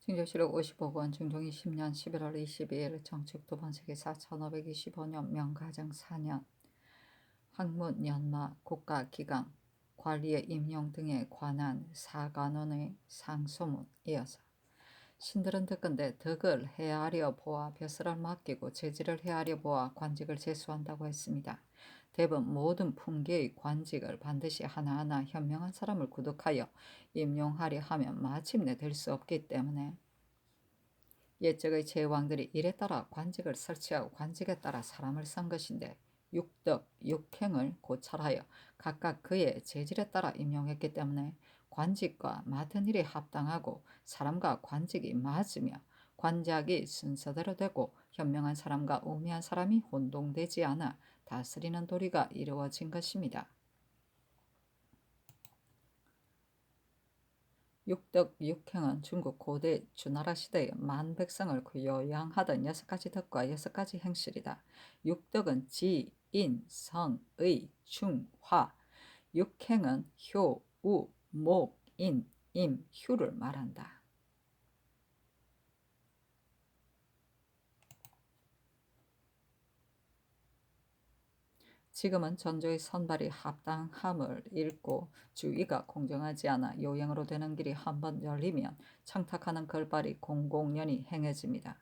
진교실록 55권 중종이 10년 11월 22일 정축 두번세기사 1525년 명가정 4년 학문 연마 국가기강 관리의 임용 등에 관한 사관원의 상소문 이어서 신들은 듣건대 덕을 헤아려 보아 벼슬을 맡기고 재질을 헤아려 보아 관직을 제수한다고 했습니다. 대부분 모든 풍계의 관직을 반드시 하나하나 현명한 사람을 구독하여 임용하려 하면 마침내 될 수 없기 때문에 옛적의 제왕들이 일에 따라 관직을 설치하고 관직에 따라 사람을 쓴 것인데 육덕, 육행을 고찰하여 각각 그의 재질에 따라 임용했기 때문에 관직과 맡은 일이 합당하고 사람과 관직이 맞으며 관작이 순서대로 되고 현명한 사람과 우매한 사람이 혼동되지 않아 다스리는 도리가 이루어진 것입니다. 육덕, 육행은 중국 고대 주나라 시대의 만백성을 요양하던 6가지 덕과 6가지 행실이다. 육덕은 지, 인, 성, 의, 충, 화. 육행은 효, 우, 목, 인, 임, 휴를 말한다. 지금은 전조의 선발이 합당함을 잃고 주의가 공정하지 않아 요행으로 되는 길이 한번 열리면 청탁하는 걸발이 공공연히 행해집니다.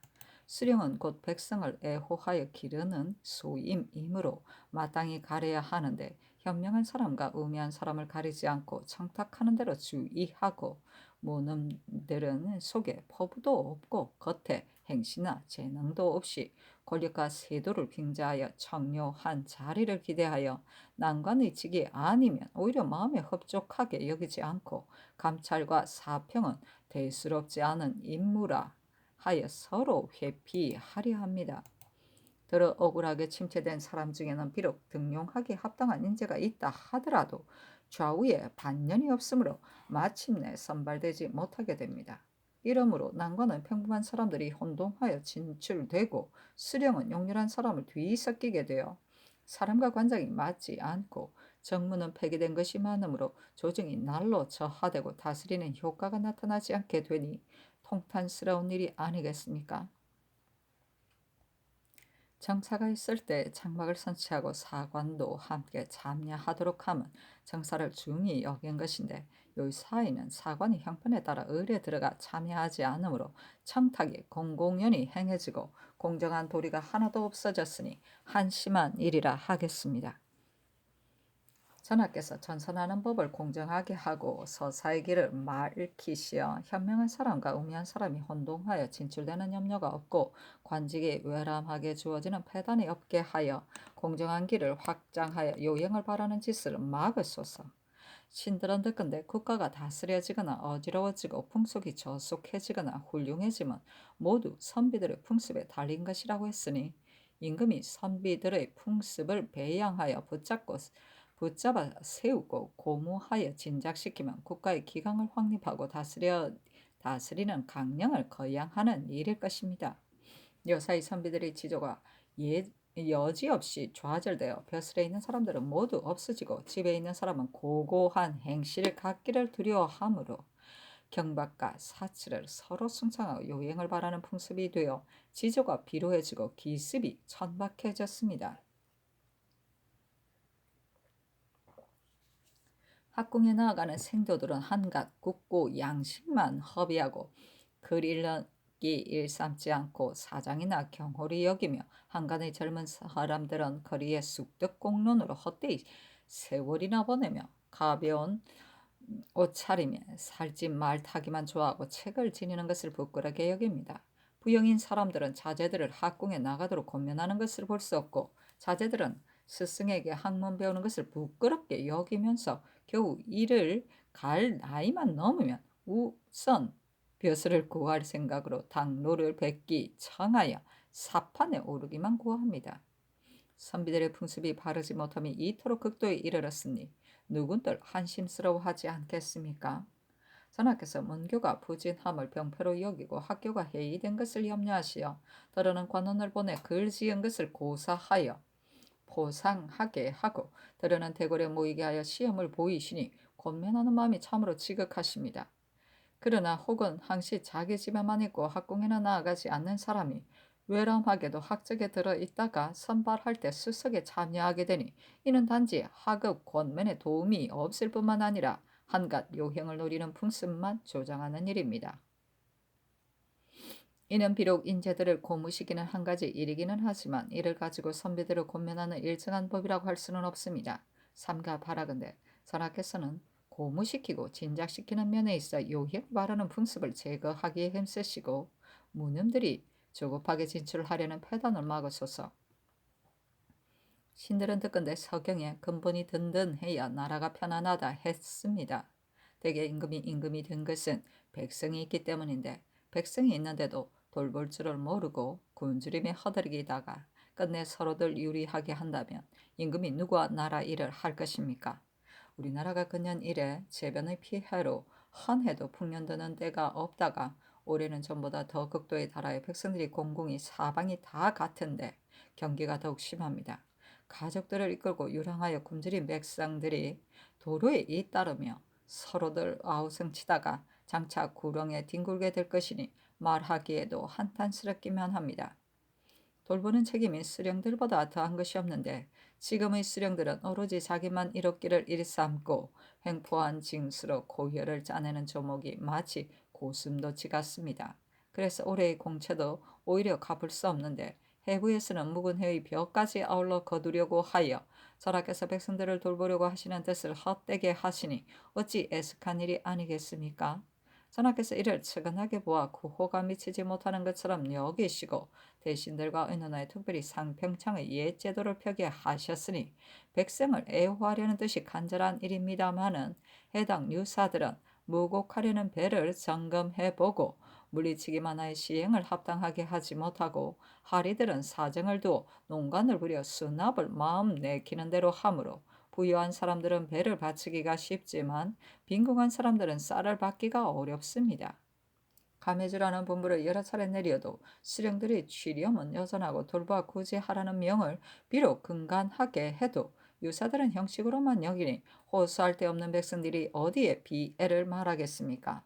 수령은 곧 백성을 애호하여 기르는 소임이므로 마땅히 가려야 하는데 현명한 사람과 우매한 사람을 가리지 않고 청탁하는 대로 주의하고 무능들은 속에 포부도 없고 겉에 행시나 재능도 없이 권력과 세도를 빙자하여 청묘한 자리를 기대하여 난관의 직이 아니면 오히려 마음에 흡족하게 여기지 않고 감찰과 사평은 대수롭지 않은 임무라 하여 서로 회피하려 합니다. 더러 억울하게 침체된 사람 중에는 비록 등용하기 합당한 인재가 있다 하더라도 좌우에 반년이 없으므로 마침내 선발되지 못하게 됩니다. 이러므로 난관은 평범한 사람들이 혼동하여 진출되고 수령은 용렬한 사람을 뒤섞이게 되어 사람과 관장이 맞지 않고 정무는 폐기된 것이 많으므로 조정이 날로 저하되고 다스리는 효과가 나타나지 않게 되니 통탄스러운 일이 아니겠습니까? 정사가 있을 때 장막을 선치하고 사관도 함께 참여하도록 함은 정사를 중히 여긴 것인데 요 사이는 사관이 형편에 따라 을에 들어가 참여하지 않으므로 청탁이 공공연히 행해지고 공정한 도리가 하나도 없어졌으니 한심한 일이라 하겠습니다. 전하께서 전선하는 법을 공정하게 하고 서사의 길을 맑히시어 현명한 사람과 우매한 사람이 혼동하여 진출되는 염려가 없고 관직이 외람하게 주어지는 폐단이 없게 하여 공정한 길을 확장하여 요행을 바라는 짓을 막으소서. 신들은 듣건대 국가가 다스려지거나 어지러워지고 풍속이 저속해지거나 훌륭해지면 모두 선비들의 풍습에 달린 것이라고 했으니 임금이 선비들의 풍습을 배양하여 붙잡아 세우고 고무하여 진작시키면 국가의 기강을 확립하고 다스리는 강령을 거양하는 일일 것입니다. 여사의 선비들의 지조가 여지없이 좌절되어 벼슬에 있는 사람들은 모두 없어지고 집에 있는 사람은 고고한 행실을 갖기를 두려워하므로 경박과 사치를 서로 숭상하고 요행을 바라는 풍습이 되어 지조가 비루해지고 기습이 천박해졌습니다. 학궁에 나아가는 생도들은 한갓 굽고 양식만 허비하고 글 읽기 일삼지 않고 사장이나 경홀히 여기며 한간의 젊은 사람들은 거리에 쑥덕공론으로 헛되이 세월이나 보내며 가벼운 옷차림에 살찐 말 타기만 좋아하고 책을 지니는 것을 부끄럽게 여깁니다. 부영인 사람들은 자제들을 학궁에 나가도록 권면하는 것을 볼 수 없고 자제들은 스승에게 학문 배우는 것을 부끄럽게 여기면서 겨우 이를 갈 나이만 넘으면 우선 벼슬을 구할 생각으로 당로를 뱉기 청하여 사판에 오르기만 구합니다. 선비들의 풍습이 바르지 못함이 이토록 극도에 이르렀으니 누군들 한심스러워하지 않겠습니까? 전하께서 문교가 부진함을 병폐로 여기고 학교가 해이된 것을 염려하시어 더러는 관원을 보내 글 지은 것을 고사하여 포상하게 하고 더러는 대궐에 모이게 하여 시험을 보이시니 권면하는 마음이 참으로 지극하십니다. 그러나 혹은 항시 자기 집에만 있고 학궁에는 나아가지 않는 사람이 외람하게도 학적에 들어 있다가 선발할 때 수석에 참여하게 되니 이는 단지 하급 권면에 도움이 없을 뿐만 아니라 한갓 요행을 노리는 풍습만 조장하는 일입니다. 이는 비록 인재들을 고무시키는 한 가지 일이기는 하지만 이를 가지고 선비들을 권면하는 일정한 법이라고 할 수는 없습니다. 삼가 바라건대 전하께서는 고무시키고 진작시키는 면에 있어 요행 바라는 풍습을 제거하기에 힘쓰시고 무님들이 조급하게 진출하려는 패단을 막으소서. 신들은 듣건대 서경에 근본이 든든해야 나라가 편안하다 했습니다. 대개 임금이 된 것은 백성이 있기 때문인데 백성이 있는데도 돌볼 줄을 모르고 굶주림에 허덕이다가 끝내 서로들 유리하게 한다면 임금이 누구와 나라 일을 할 것입니까? 우리나라가 근년 이래 재변의 피해로 한 해도 풍년드는 때가 없다가 올해는 전보다 더 극도에 달하여 백성들이 공공이 사방이 다 같은데 경기가 더욱 심합니다. 가족들을 이끌고 유랑하여 굶주린 백성들이 도로에 잇따르며 서로들 아우성치다가 장차 구렁에 뒹굴게 될 것이니 말하기에도 한탄스럽기만 합니다. 돌보는 책임이 수령들보다 더한 것이 없는데 지금의 수령들은 오로지 자기만 이롭기를 일삼고 횡포한 징수로 고혈을 짜내는 조목이 마치 고슴도치 같습니다. 그래서 올해의 공채도 오히려 갚을 수 없는데 해부에서는 묵은 해의 벼까지 아울러 거두려고 하여 전하께서 백성들을 돌보려고 하시는 뜻을 헛되게 하시니 어찌 애석한 일이 아니겠습니까? 전하께서 이를 측은하게 보아 구호가 미치지 못하는 것처럼 여기시고 대신들과 의논하여 특별히 상평창의 옛 제도를 펴게 하셨으니 백성을 애호하려는 뜻이 간절한 일입니다마는 해당 유사들은 무곡하려는 배를 점검해보고 물리치기만 하여 시행을 합당하게 하지 못하고 하리들은 사정을 두어 농간을 부려 수납을 마음 내키는 대로 하므로 부유한 사람들은 배를 바치기가 쉽지만 빈궁한 사람들은 쌀을 받기가 어렵습니다. 감해주라는 분부를 여러 차례 내려도 수령들이 취렴은 여전하고 돌봐 구제하라는 명을 비록 근간하게 해도 유사들은 형식으로만 여기니 호소할 데 없는 백성들이 어디에 비애를 말하겠습니까?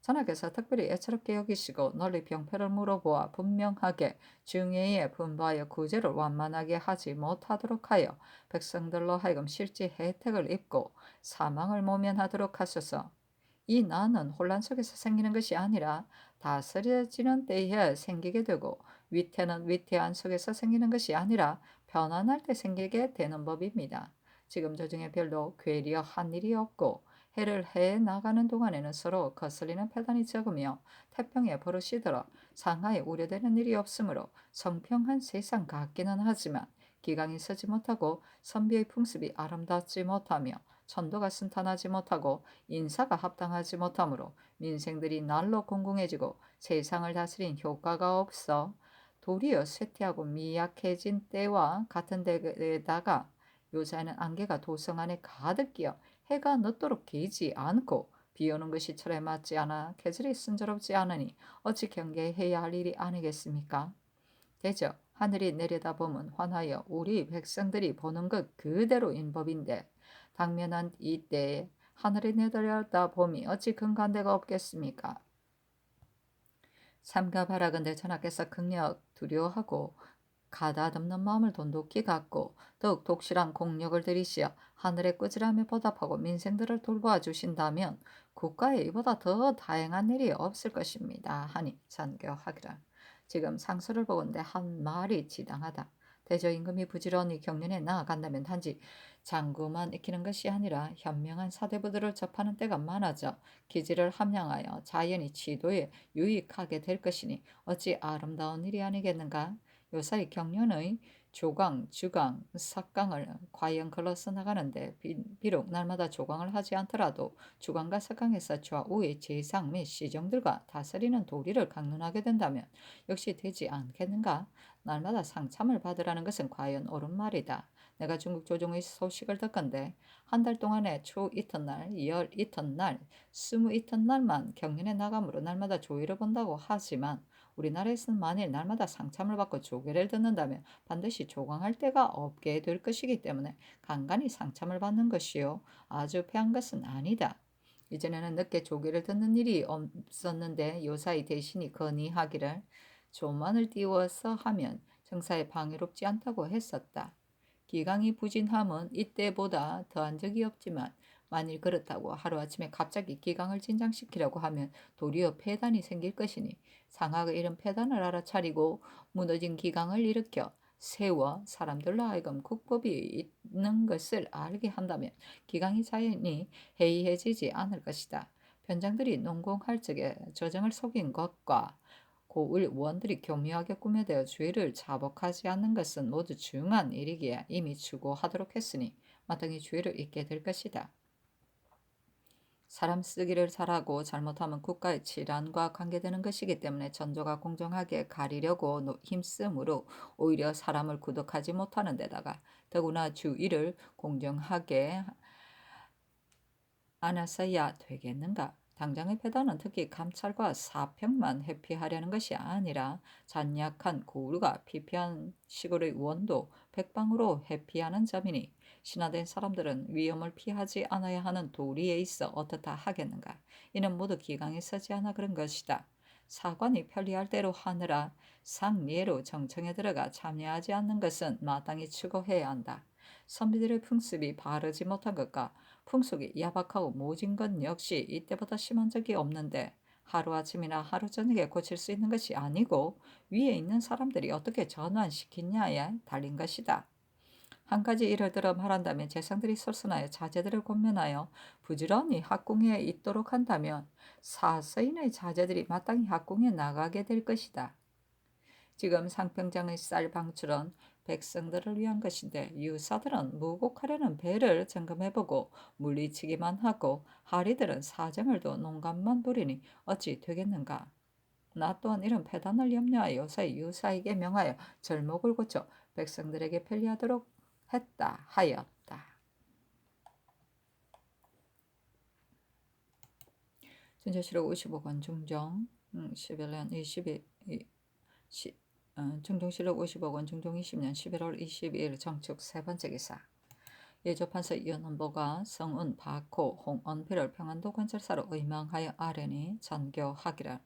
전하께서 특별히 애처롭게 여기시고 널리 병폐를 물어보아 분명하게 중예에 분부하여 구제를 완만하게 하지 못하도록 하여 백성들로 하여금 실제 혜택을 입고 사망을 모면하도록 하소서. 이 난은 혼란 속에서 생기는 것이 아니라 다스려지는 때에 생기게 되고 위태는 위태한 속에서 생기는 것이 아니라 편안할 때 생기게 되는 법입니다. 지금 저중에 별로 괴리어 한 일이 없고 해를 해 나가는 동안에는 서로 거슬리는 패단이 적으며 태평에 버릇이 들어 상하에 우려되는 일이 없으므로 성평한 세상 같기는 하지만 기강이 서지 못하고 선비의 풍습이 아름답지 못하며 천도가 순탄하지 못하고 인사가 합당하지 못하므로 민생들이 날로 공공해지고 세상을 다스린 효과가 없어 도리어 쇠퇴하고 미약해진 때와 같은 데에다가 요새는 안개가 도성 안에 가득 끼어 해가 늦도록 개지 않고 비오는 것이 철에 맞지 않아 계절이 순조롭지 않으니 어찌 경계해야 할 일이 아니겠습니까? 대저 하늘이 내려다보면 환하여 우리 백성들이 보는 것 그대로인 법인데 당면한 이때에 하늘이 내려다봄이 어찌 근간데가 없겠습니까? 삼가 바라건대 전하께서 극력 두려워하고 가다듬는 마음을 돈독히 갖고 더욱 독실한 공력을 들이시어 하늘의 꾸지람에 보답하고 민생들을 돌보아 주신다면 국가에 이보다 더 다행한 일이 없을 것입니다. 하니 잔교하기를. 지금 상서를 보건대 한 말이 지당하다. 대저임금이 부지런히 경륜에 나아간다면 단지 장구만 익히는 것이 아니라 현명한 사대부들을 접하는 때가 많아져 기지를 함양하여 자연히 지도에 유익하게 될 것이니 어찌 아름다운 일이 아니겠는가? 요사이 경륜의 조강, 주강, 석강을 과연 걸러서 나가는데 비록 날마다 조강을 하지 않더라도 주강과 석강에서 좌우의 재상 및 시정들과 다스리는 도리를 강론하게 된다면 역시 되지 않겠는가? 날마다 상참을 받으라는 것은 과연 옳은 말이다. 내가 중국 조정의 소식을 듣건데 한 달 동안에 초 이튿날, 열 이튿날, 스무 이튿날만 경연에 나가므로 날마다 조의를 본다고 하지만 우리나라에서는 만일 날마다 상참을 받고 조계를 듣는다면 반드시 조광할 데가 없게 될 것이기 때문에 간간히 상참을 받는 것이요 아주 패한 것은 아니다. 이전에는 늦게 조계를 듣는 일이 없었는데 요사이 대신이 건의하기를 조만을 띄워서 하면 정사에 방해롭지 않다고 했었다. 기강이 부진함은 이때보다 더한 적이 없지만 만일 그렇다고 하루아침에 갑자기 기강을 진장시키려고 하면 도리어 폐단이 생길 것이니 상하가 이런 폐단을 알아차리고 무너진 기강을 일으켜 세워 사람들로 하여금 국법이 있는 것을 알게 한다면 기강이 자연히 해이해지지 않을 것이다. 변장들이 농공할 적에 조정을 속인 것과 고을 원들이 교묘하게 꾸며대어 주의를 자복하지 않는 것은 모두 중한 일이기에 이미 추구하도록 했으니 마땅히 주의를 잊게 될 것이다. 사람 쓰기를 잘하고 잘못하면 국가의 질환과 관계되는 것이기 때문에 전조가 공정하게 가리려고 힘쓰므로 오히려 사람을 구독하지 못하는 데다가 더구나 주의를 공정하게 않아서야 되겠는가? 당장의 패단은 특히 감찰과 사평만 회피하려는 것이 아니라 잔약한 고루가 피폐한 시골의 원도 백방으로 회피하는 점이니 신화된 사람들은 위험을 피하지 않아야 하는 도리에 있어 어떻다 하겠는가? 이는 모두 기강에 서지 않아 그런 것이다. 사관이 편리할 대로 하느라 상례로 정청에 들어가 참여하지 않는 것은 마땅히 추구해야 한다. 선비들의 풍습이 바르지 못한 것과 풍속이 야박하고 모진 건 역시 이때보다 심한 적이 없는데 하루아침이나 하루 저녁에 고칠 수 있는 것이 아니고 위에 있는 사람들이 어떻게 전환시키냐에 달린 것이다. 한 가지 예를 들어 말한다면 재상들이 설순하여 자제들을 권면하여 부지런히 학궁에 있도록 한다면 사서인의 자제들이 마땅히 학궁에 나가게 될 것이다. 지금 상평장의 쌀 방출은 백성들을 위한 것인데 유사들은 무곡하려는 배를 점검해보고 물리치기만 하고 하리들은 사정을 둬 농간만 부리니 어찌 되겠는가. 나 또한 이런 패단을 염려하여 요사이 유사에게 명하여 절목을 고쳐 백성들에게 편리하도록 했다 하였다. 준조실록 55권 중종 11년 22 중종실록 55권 중종 20년 11월 22일 정축 세 번째 기사. 예조판서 이은헌보가 성은 박호 홍언필을 평안도 관찰사로 의망하여 아뢰니 전교하기를.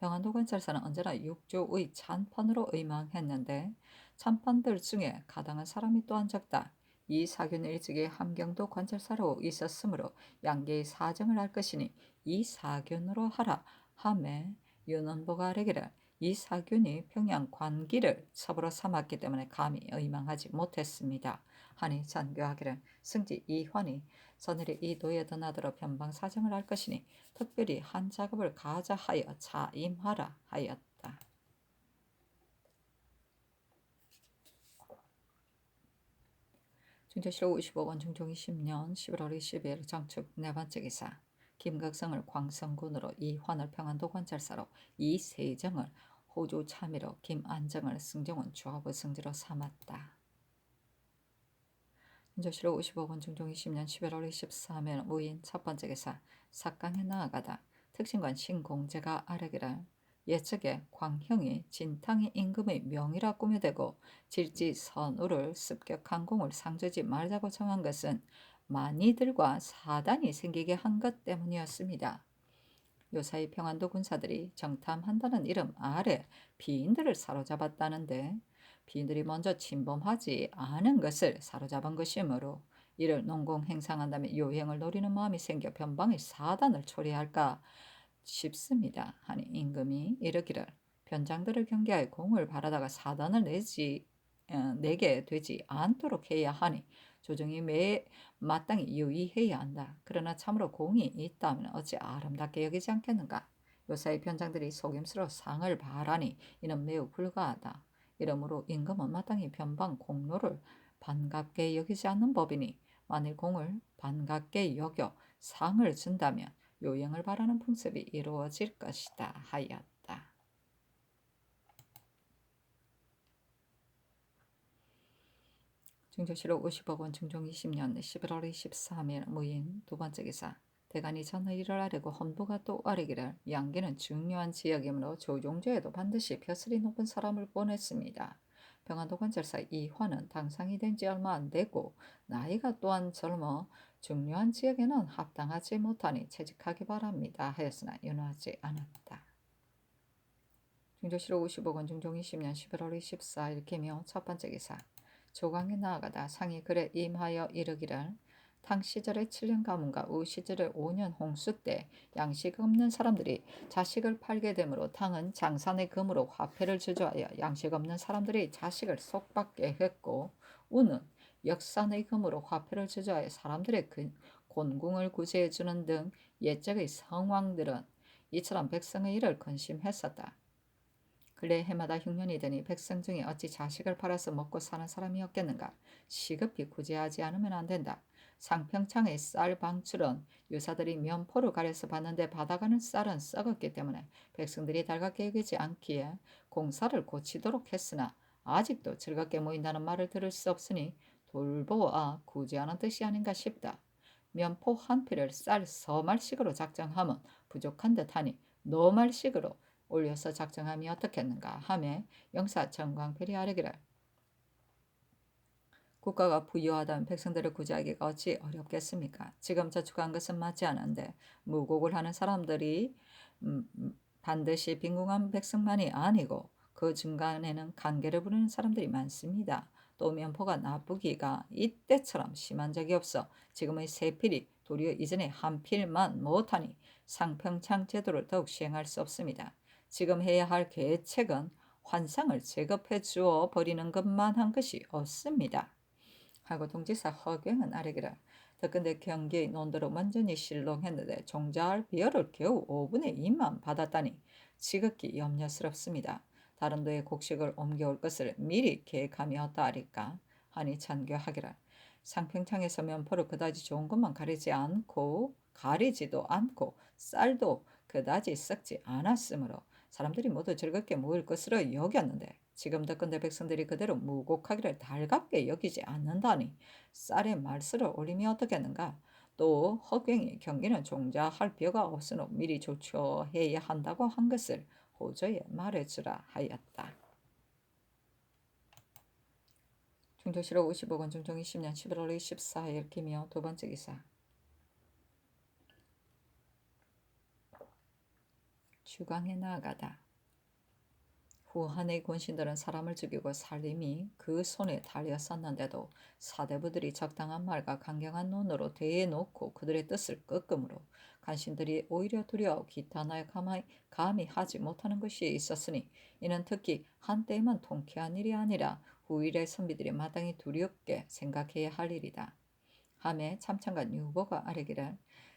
평안도 관찰사는 언제나 육조의 찬판으로 의망했는데 찬판들 중에 가당한 사람이 또한 적다. 이 사균 일찍이 함경도 관찰사로 있었으므로 양계의 사정을 알 것이니 이 사균으로 하라 하매 윤원보가 아뢰기를 이 사균이 평양 관기를 첩으로 삼았기 때문에 감히 의망하지 못했습니다. 하니 전교하기를 승지 이환이 선일이 이 도에 드나들어 변방 사정을 알 것이니 특별히 한 작업을 가자 하여 자임하라 하였다. 중조실록 55권 중종 20년 11월 20일 정축 네 번째 기사. 김각성을 광성군으로 이환을 평안도 관찰사로 이세정을 호주 참의로 김안정을 승정원 주하부 승지로 삼았다. 중조실록 55권 중종 20년 11월 23일 무인 첫 번째 기사. 삭강에 나아가다 특신관 신공제가 아뢰기를 예측에 광형이 진탕의 임금의 명의라 꾸며대고 질지 선우를 습격한 공을 상주지 말자고 정한 것은 만이들과 사단이 생기게 한 것 때문이었습니다. 요사이 평안도 군사들이 정탐한다는 이름 아래 비인들을 사로잡았다는데 비인들이 먼저 침범하지 않은 것을 사로잡은 것이므로 이를 농공 행상한다면 요행을 노리는 마음이 생겨 변방의 사단을 초래할까 싶습니다. 하니 임금이 이르기를 변장들을 경계하여 공을 바라다가 사단을 내게 되지 않도록 해야 하니 조정이 마땅히 유의해야 한다. 그러나 참으로 공이 있다면 어찌 아름답게 여기지 않겠는가. 요사이 변장들이 속임수로 상을 바라니 이는 매우 불가하다. 이러므로 임금은 마땅히 변방 공로를 반갑게 여기지 않는 법이니 만일 공을 반갑게 여겨 상을 준다면 요행을 바라는 풍습이 이루어질 것이다 하였다. 중조실록 50억 중종 20년 11월 23일 무인 두 번째 기사. 대간이 전의 일을 아뢰고 헌부가 또 아뢰기를 양계는 중요한 지역이므로 조종조에도 반드시 벼슬이 높은 사람을 보냈습니다. 평안도 관찰사 이환은 당상이 된 지 얼마 안 되고 나이가 또한 젊어 중요한 지역에는 합당하지 못하니 퇴직하기 바랍니다 하였으나 윤호하지 않았다. 중조실록 55권 중종 20년 11월 24일 기묘 첫 번째 기사. 조강에 나아가다 상이 글에 임하여 이르기를 탕 시절의 7년 가문과 우 시절의 5년 홍수 때 양식 없는 사람들이 자식을 팔게 되므로 탕은 장산의 금으로 화폐를 주저하여 양식 없는 사람들이 자식을 속받게 했고 우는 역산의 금으로 화폐를 주저하여 사람들의 곤궁을 구제해 주는 등 옛적의 성왕들은 이처럼 백성의 일을 근심했었다. 근래 해마다 흉년이 되니 백성 중에 어찌 자식을 팔아서 먹고 사는 사람이 없겠는가. 시급히 구제하지 않으면 안 된다. 상평창의 쌀 방출은 유사들이 면포로 가려서 봤는데 받아가는 쌀은 썩었기 때문에 백성들이 달갑게 여기지 않기에 공사를 고치도록 했으나 아직도 즐겁게 모인다는 말을 들을 수 없으니 돌보아 구제하는 뜻이 아닌가 싶다. 면포 한 필을 쌀 서말씩으로 작정하면 부족한 듯하니 너말씩으로 올려서 작정함이 어떻겠는가 하매 영사 정광필이 아뢰기를 국가가 부유하다면 백성들을 구제하기가 어찌 어렵겠습니까? 지금 저축한 것은 맞지 않은데 무곡을 하는 사람들이 반드시 빈궁한 백성만이 아니고 그 중간에는 관계를 부르는 사람들이 많습니다. 또 면포가 나쁘기가 이때처럼 심한 적이 없어 지금의 세 필이 도리어 이전에 한 필만 못하니 상평창 제도를 더욱 시행할 수 없습니다. 지금 해야 할 계책은 환상을 제거해 주어 버리는 것만 한 것이 없습니다. 하고 동지사 허경은 아래기를 더근데 경기의 논도로 완전히 실롱했는데 종자할 비열을 겨우 5분의 2만 받았다니 지극히 염려스럽습니다. 다른 도에 곡식을 옮겨올 것을 미리 계획함이었다 하리까 하니 찬교하기를 상평창에서 면포를 그다지 좋은 것만 가리지도 않고 쌀도 그다지 썩지 않았으므로 사람들이 모두 즐겁게 모일 것으로 여겼는데 지금 더건대 백성들이 그대로 무곡하기를 달갑게 여기지 않는다니 쌀의 말씀을 올림이 어떻겠는가. 또 허경이 경기는 종자할 벼가 없으므로 미리 조처해야 한다고 한 것을 호조에 말해주라 하였다. 중조실록 55권 중종 20년 11월 24일 기묘 두 번째 기사. 주강에 나아가다. 후한의 권신들은 사람을 죽이고 살림이 그 손에 달렸었는데도 사대부들이 적당한 말과 강경한 논으로 대해놓고 그들의 뜻을 끄끄므로 간신들이 오히려 두려워 기탄하여 감히 하지 못하는 것이 있었으니 이는 특히 한때에만 통쾌한 일이 아니라 후일의 선비들이 마땅히 두렵게 생각해야 할 일이다. 하매 참찬관 유보가 아뢰기를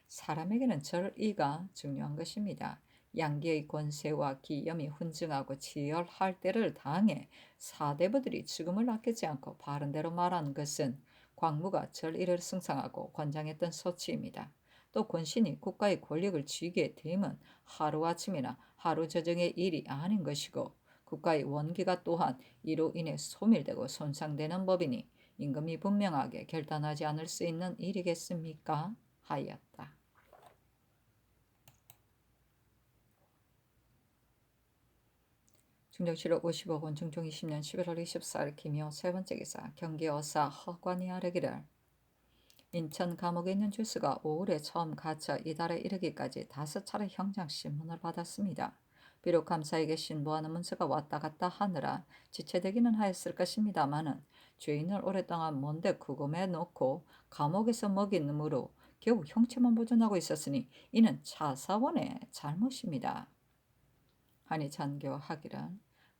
사람에게는 절의가 중요한 것입니다. 양기의 권세와 기염이 훈증하고 치열할 때를 당해 사대부들이 죽음을 아끼지 않고 바른대로 말하는 것은 광무가 절의를 승상하고 권장했던 소치입니다. 또 권신이 국가의 권력을 쥐게 되면 하루아침이나 하루저정의 일이 아닌 것이고 국가의 원기가 또한 이로 인해 소멸되고 손상되는 법이니 임금이 분명하게 결단하지 않을 수 있는 일이겠습니까? 하였다. 중정실록 55권 중종 20년 11월 24일 기묘 세 번째 기사. 경기 어사 허관이 아뢰기를 인천 감옥에 있는 주스가 5월에 처음 갇혀 이달에 이르기까지 5차례 형장신문을 받았습니다. 비록 감사에게 신고하는 문서가 왔다 갔다 하느라 지체되기는 하였을 것입니다마는 죄인을 오랫동안 먼데 구금해 놓고 감옥에서 먹이므로 겨우 형체만 보존하고 있었으니 이는 차사원의 잘못입니다. 하니 잔교하기를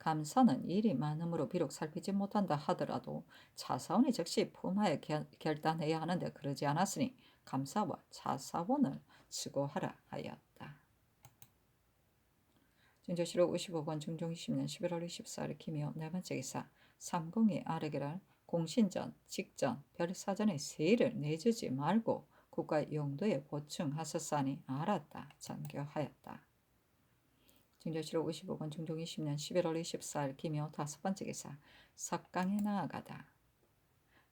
감사는 일이 많으므로 비록 살피지 못한다 하더라도 차사원이 즉시 품하여 결단해야 하는데 그러지 않았으니 감사와 차사원을 수고하라 하였다. 중조실록 55권 중종 20년 11월 24일 기묘 네 번째 기사. 삼공이 아뢰기를 공신전, 직전, 별사전의 세일을 내주지 말고 국가 용도에 보충하셨사니 알았다. 잔교하였다. 중조실록 55권 중종 20년 11월 24일 기묘 다섯 번째 기사. 석강에 나아가다.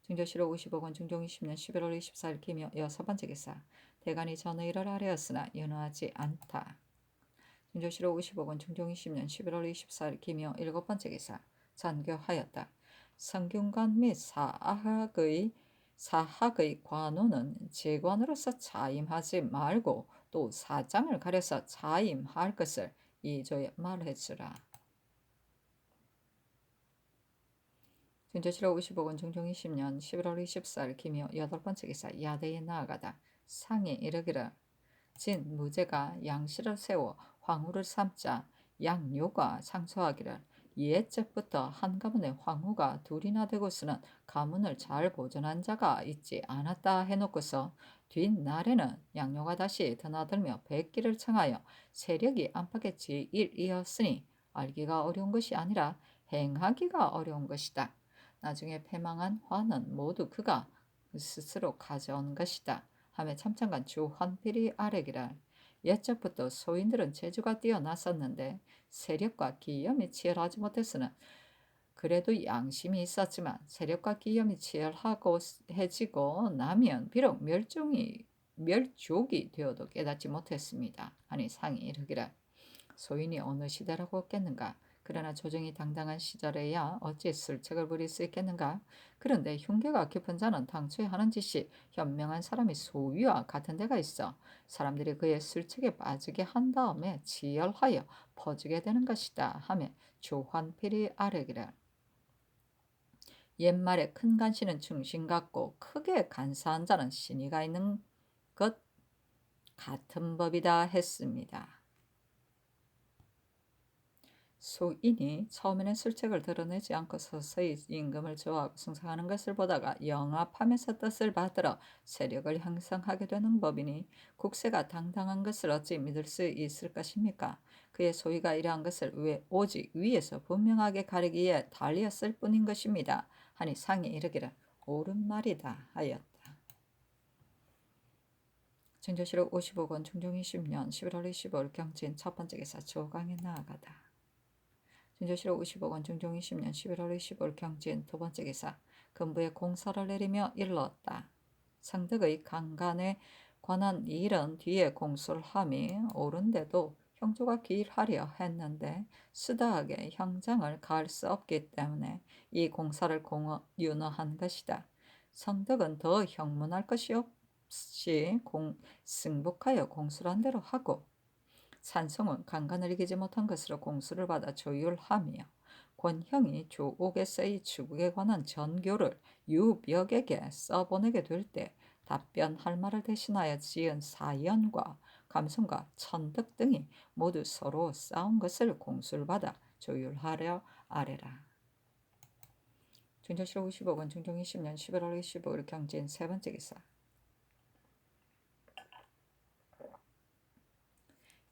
중조실록 55권 중종 20년 11월 24일 기묘 여섯 번째 기사. 대간이 전의를 아뢰었으나 연호하지 않다. 중조실록 55권 중종 20년 11월 24일 기묘 일곱 번째 기사. 잔교하였다. 성균관 및 사학의 사학의 관우는 재관으로서 차임하지 말고 또 사장을 가려서 차임할 것을 이조에 말해주라. 준조실록 55권 중종 20년 11월 24일 기묘 8번째 기사. 야대에 나아가다. 상이 이르기를 진 무제가 양씨를 세워 황후를 삼자 양요가 상소하기를 옛적부터 한 가문에 황후가 둘이나 되고서는 가문을 잘 보존한 자가 있지 않았다 해놓고서 뒷날에는 양요가 다시 드나들며 백기를 청하여 세력이 안팎의 제1이었으니 알기가 어려운 것이 아니라 행하기가 어려운 것이다. 나중에 패망한 화는 모두 그가 스스로 가져온 것이다. 하며 참찬관 주환필이 아뢰기를 옛적부터 소인들은 재주가 뛰어났었는데 세력과 기염이 치열하지 못해서는 그래도 양심이 있었지만 세력과 기염이 치열하고 해지고 나면 비록 멸족이 되어도 깨닫지 못했습니다. 아니 상이 이르기를 소인이 어느 시대라고 없겠는가. 그러나 조정이 당당한 시절에야 어찌 술책을 부릴 수 있겠는가. 그런데 흉계가 깊은 자는 당초에 하는 짓이 현명한 사람이 소위와 같은 데가 있어 사람들이 그의 술책에 빠지게 한 다음에 지열하여 퍼주게 되는 것이다 하며 조환필이 아뢰기를 옛말에 큰 간신은 중신 같고 크게 간사한 자는 신의가 있는 것 같은 법이다 했습니다. 소인이 처음에는 술책을 드러내지 않고 서서히 임금을 좋아하고 숭상하는 것을 보다가 영합하면서 뜻을 받들어 세력을 형성하게 되는 법이니 국세가 당당한 것을 어찌 믿을 수 있을 것입니까? 그의 소위가 이러한 것을 오직 위에서 분명하게 가리기에 달리었을 뿐인 것입니다. 하니 상이 이르기를 옳은 말이다 하였다. 증조실록 55권 중종 20년 11월 25일 경진 첫 번째 기사. 조강에 나아가다. 준조실록 55권 중종 20년 11월 25일 경진 두 번째 기사. 금부에 공사를 내리며 일렀다. 상덕의 강간에 관한 일은 뒤에 공수를 함이 옳은데도 형조가 기일하려 했는데 수다하게 형장을 가할 수 없기 때문에 이 공사를 윤허한 것이다. 성덕은 더 형문할 것이 없이 승복하여 공수를 한 대로 하고 산성은 강간을 이기지 못한 것으로 공수를 받아 조율하며 권형이 조옥에서의 추국에 관한 전교를 유벽에게 써보내게 될 때 답변할 말을 대신하여 지은 사연과 감성과 천덕 등이 모두 서로 싸운 것을 공수를 받아 조율하려 아뢰라. 준조실록 55권 중종 20년 11월 25일 경진 세 번째 기사.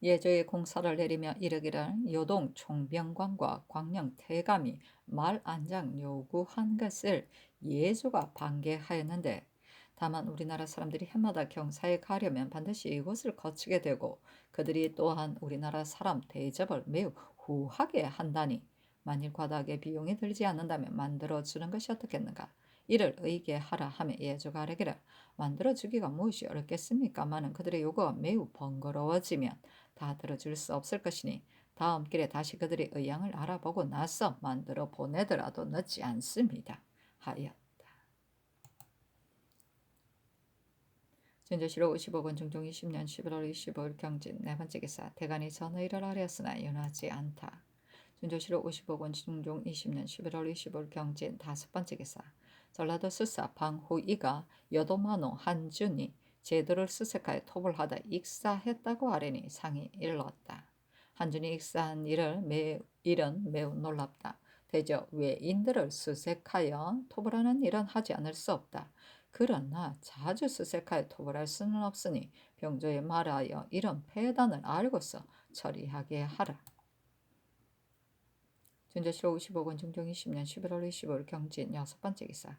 예조의 공사를 내리며 이르기를 요동 총병관과 광령 태감이 말안장 요구한 것을 예조가 반대하였는데 다만 우리나라 사람들이 해마다 경사에 가려면 반드시 이곳을 거치게 되고 그들이 또한 우리나라 사람 대접을 매우 후하게 한다니 만일 과다하게 비용이 들지 않는다면 만들어주는 것이 어떻겠는가. 이를 의계하라 하며 예조가 아뢰기를 만들어주기가 무엇이 어렵겠습니까마는 그들의 요구가 매우 번거로워지면 다 들어줄 수 없을 것이니 다음 길에 다시 그들의 의향을 알아보고 나서 만들어 보내더라도 늦지 않습니다. 하였다. 준조실록 55권 중종 20년 11월 25일 경진 네 번째 기사. 대간이 전의를 아뢰었으나 윤하지 않다. 준조실록 55권 중종 20년 11월 25일 경진 다섯 번째 기사. 전라도 수사 방후이가 여도만호 한준이 제도를 수색하여 톱을 하다 익사했다고 아뢰니 상이 일렀다. 한준이 익사한 일은 매우 놀랍다. 대저 외인들을 수색하여 톱을 하는 일은 하지 않을 수 없다. 그러나 자주 수색하여 톱을 할 수는 없으니 병조에 말하여 이런 폐단을 알고서 처리하게 하라. 준조실록 55권 중종 20년 11월 25일 경진 여섯 번째 기사.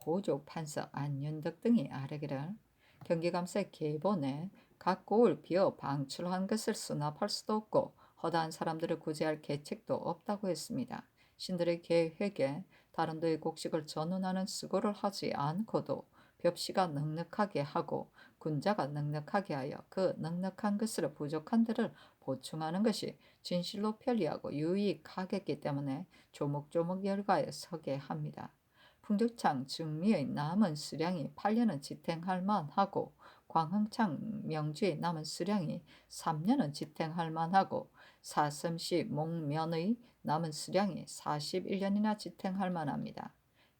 호조 판서 안윤덕 등이 아뢰기를 경기감사의 계본에 각 고을 비어 방출한 것을 수납할 수도 없고 허다한 사람들을 구제할 계책도 없다고 했습니다. 신들의 계획에 다른 도의 곡식을 전운하는 수고를 하지 않고도 벽시가 넉넉하게 하고 군자가 넉넉하게 하여 그 넉넉한 것으로 부족한 데를 보충하는 것이 진실로 편리하고 유익하겠기 때문에 조목조목 열가에 서게 합니다. 풍주창 증미의 남은 수량이 8년은 지탱할 만하고 광흥창 명주의 남은 수량이 3년은 지탱할 만하고 사슴시 목면의 남은 수량이 41년이나 지탱할 만합니다.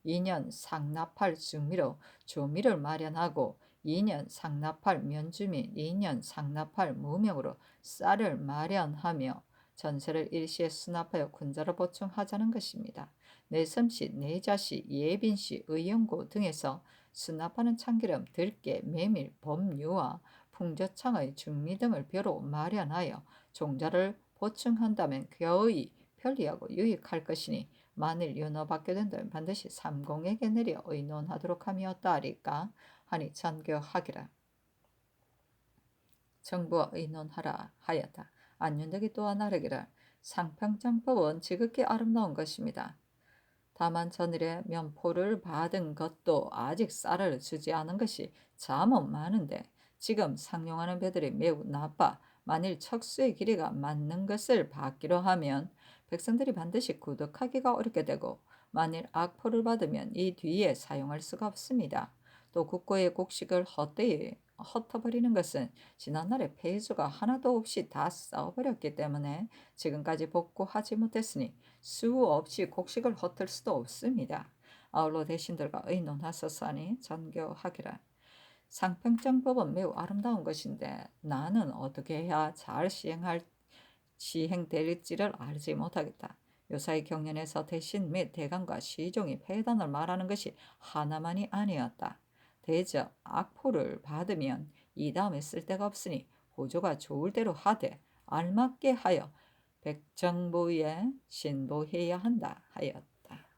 2년 상납할 증미로 조미를 마련하고 2년 상납할 면주민 2년 상납할 무명으로 쌀을 마련하며 전세를 일시에 수납하여 군자로 보충하자는 것입니다. 내섬시, 내자시, 예빈시, 의령고 등에서 수납하는 참기름, 들깨, 메밀, 범유와 풍조창의 중미 등을 벼로 마련하여 종자를 보충한다면 거의 편리하고 유익할 것이니 만일 연호받게 된다면 반드시 삼공에게 내려 의논하도록 함이었다리까 하니 전교하기라. 정부와 의논하라 하였다. 안윤덕이 또한 아뢰기를 상평장법은 지극히 아름다운 것입니다. 다만 전일에 면포를 받은 것도 아직 쌀을 주지 않은 것이 잠은 많은데 지금 상용하는 배들이 매우 나빠 만일 척수의 길이가 맞는 것을 받기로 하면 백성들이 반드시 구득하기가 어렵게 되고 만일 악포를 받으면 이 뒤에 사용할 수가 없습니다. 또 국고의 곡식을 헛되이 흩어버리는 것은 지난날의 폐주가 하나도 없이 다 써버렸기 때문에 지금까지 복구하지 못했으니 수 없이 곡식을 헛을 수도 없습니다. 아울러 대신들과 의논하셨사니 전교하기라. 상평정법은 매우 아름다운 것인데 나는 어떻게 해야 잘 시행될지를 알지 못하겠다. 요사이 경연에서 대신 및 대간과 시종이 폐단을 말하는 것이 하나만이 아니었다. 대저 악포를 받으면 이 다음에 쓸 데가 없으니 호조가 좋을 대로 하되 알맞게 하여 백정부에 신보해야 한다 하였다.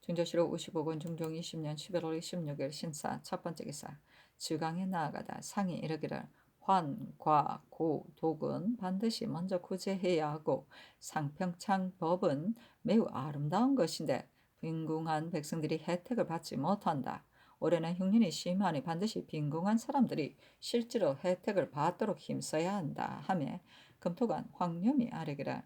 중조실록 55권 중종 20년 11월 26일 신사 첫 번째 기사 주강에 나아가다 상이 이르기를 환, 과, 고, 독은 반드시 먼저 구제해야 하고 상평창법은 매우 아름다운 것인데 빈궁한 백성들이 혜택을 받지 못한다. 올해는 흉년이 심하니 반드시 빈궁한 사람들이 실제로 혜택을 받도록 힘써야 한다 하며 금토관 황념이 아뢰기를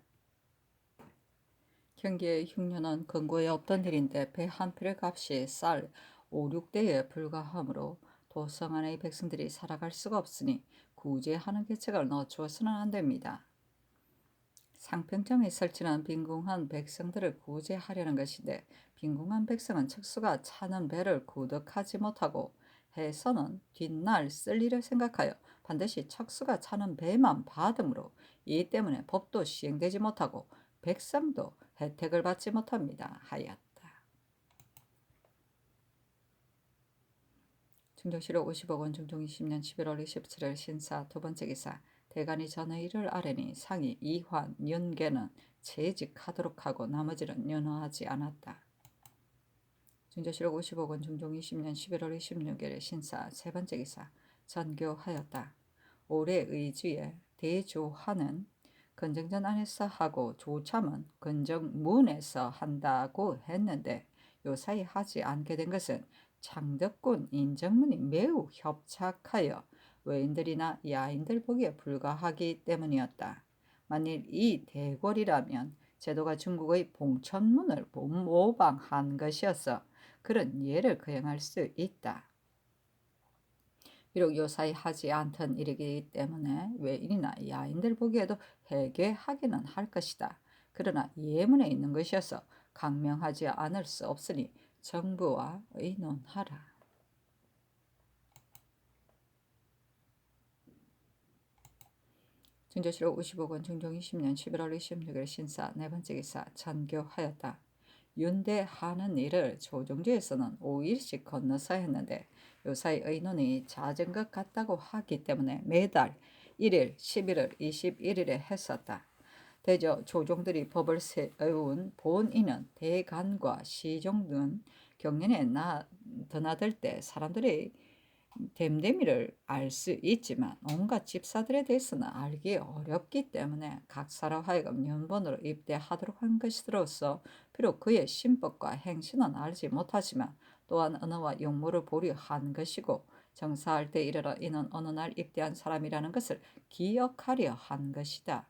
경기의 흉년은 근고에 없던 일인데 배 한 필의 값이 쌀 5, 6대에 불과하므로 도성 안의 백성들이 살아갈 수가 없으니 구제하는 계책을 넣어주어서는 안 됩니다. 상평정에 설치는 빈궁한 백성들을 구제하려는 것인데 빈궁한 백성은 척수가 차는 배를 구득하지 못하고 해서는 뒷날 쓸 일을 생각하여 반드시 척수가 차는 배만 받으므로 이 때문에 법도 시행되지 못하고 백성도 혜택을 받지 못합니다 하였다. 중조실록 50억 원 중종 20년 11월 27일 신사 두 번째 기사 대간이 전의 일을 아뢰니 상이 이환, 윤계는 재직하도록 하고 나머지는 윤허하지 않았다. 중조실록 50억 원 중종 20년 11월 26일 신사 세 번째 기사 전교하였다. 올해 의주에 대조하는 건정전 안에서 하고 조참은 건정문에서 한다고 했는데 요사이 하지 않게 된 것은 창덕군 인정문이 매우 협착하여 외인들이나 야인들 보기에 불과하기 때문이었다. 만일 이 대궐이라면 제도가 중국의 봉천문을 모방한 것이어서 그런 예를 거행할 수 있다. 비록 요사이 하지 않던 일이기 때문에 외인이나 야인들 보기에도 해괴하기는 할 것이다. 그러나 예문에 있는 것이어서 강명하지 않을 수 없으니 정부와 의논하라. 중조실록 55권 중종 20년 11월 26일 신사 네 번째 기사 전교하였다. 윤대하는 일을 조정주에서는 5일씩 건너서 했는데 요사이 의논이 잦은 것 같다고 하기 때문에 매달 1일, 11일, 21일에 했었다. 대저 조종들이 법을 세운 본인은 대간과 시종 등 경연에 드나들 때 사람들이 됨됨이를 알 수 있지만 온갖 집사들에 대해서는 알기 어렵기 때문에 각사로 하여금 연번으로 입대하도록 한 것으로서 비록 그의 신법과 행신은 알지 못하지만 또한 언어와 용모를 보류한 것이고 정사할 때 이르러 이는 어느 날 입대한 사람이라는 것을 기억하려 한 것이다.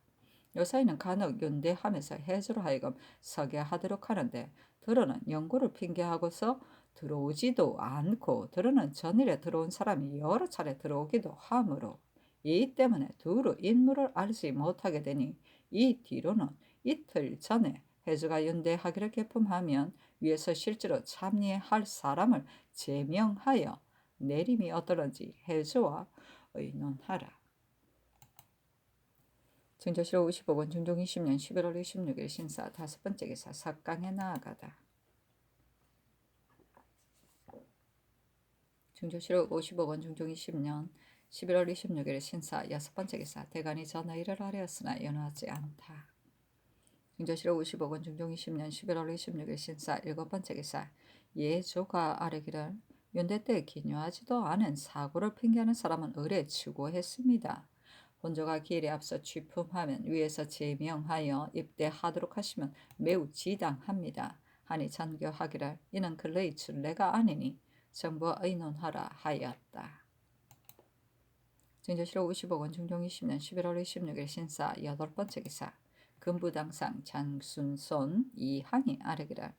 요사이는 간혹 연대하면서 해주로 하여금 서게 하도록 하는데 들어는 연고를 핑계하고서 들어오지도 않고 들어는 전일에 들어온 사람이 여러 차례 들어오기도 하므로 이 때문에 두루 인물을 알지 못하게 되니 이 뒤로는 이틀 전에 해주가 연대하기를 개품하면 위에서 실제로 참여할 사람을 제명하여 내림이 어떠런지 해주와 의논하라. 증조실 55권 중종 20년 11월 26일 신사 5번째 기사 삭강에 나아가다. 증조실 55권 중종 20년 11월 26일 신사 6번째 기사 대간이 전하일을 아뢰었으나 연하지 않다. 증조실 55권 중종 20년 11월 26일 신사 7번째 기사 예조가 아뢰기를 연대 때 기묘하지도 않은 사고를 핑계하는 사람은 을에 추구했습니다. 본조가 기일에 앞서 취품하면 위에서 제명하여 입대하도록 하시면 매우 지당합니다. 하니 전교하기를 이는 근래의 준례가 아니니 정부와 의논하라 하였다. 증조실 55권 중종 20년 11월 26일 신사 8번째 기사 금부당상 장순손 이항이 아뢰기를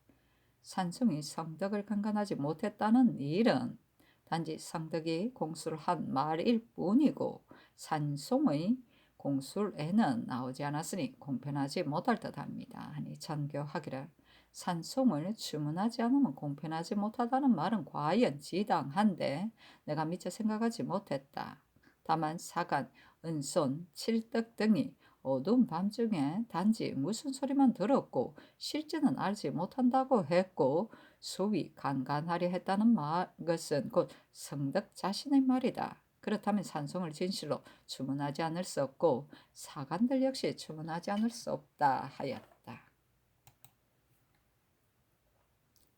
산송이 성덕을 강간하지 못했다는 일은 단지 성덕이 공수를 한 말일 뿐이고 산송의 공술에는 나오지 않았으니 공편하지 못할 듯합니다. 하니 전교하기를 산송을 주문하지 않으면 공편하지 못하다는 말은 과연 지당한데 내가 미처 생각하지 못했다. 다만 사간, 은손, 칠떡 등이 어두운 밤중에 단지 무슨 소리만 들었고 실제는 알지 못한다고 했고 소위 간간하려 했다는 것은 곧 성덕 자신의 말이다. 그렇다면 산송을 진실로 주문하지 않을 수 없고 사간들 역시 주문하지 않을 수 없다 하였다.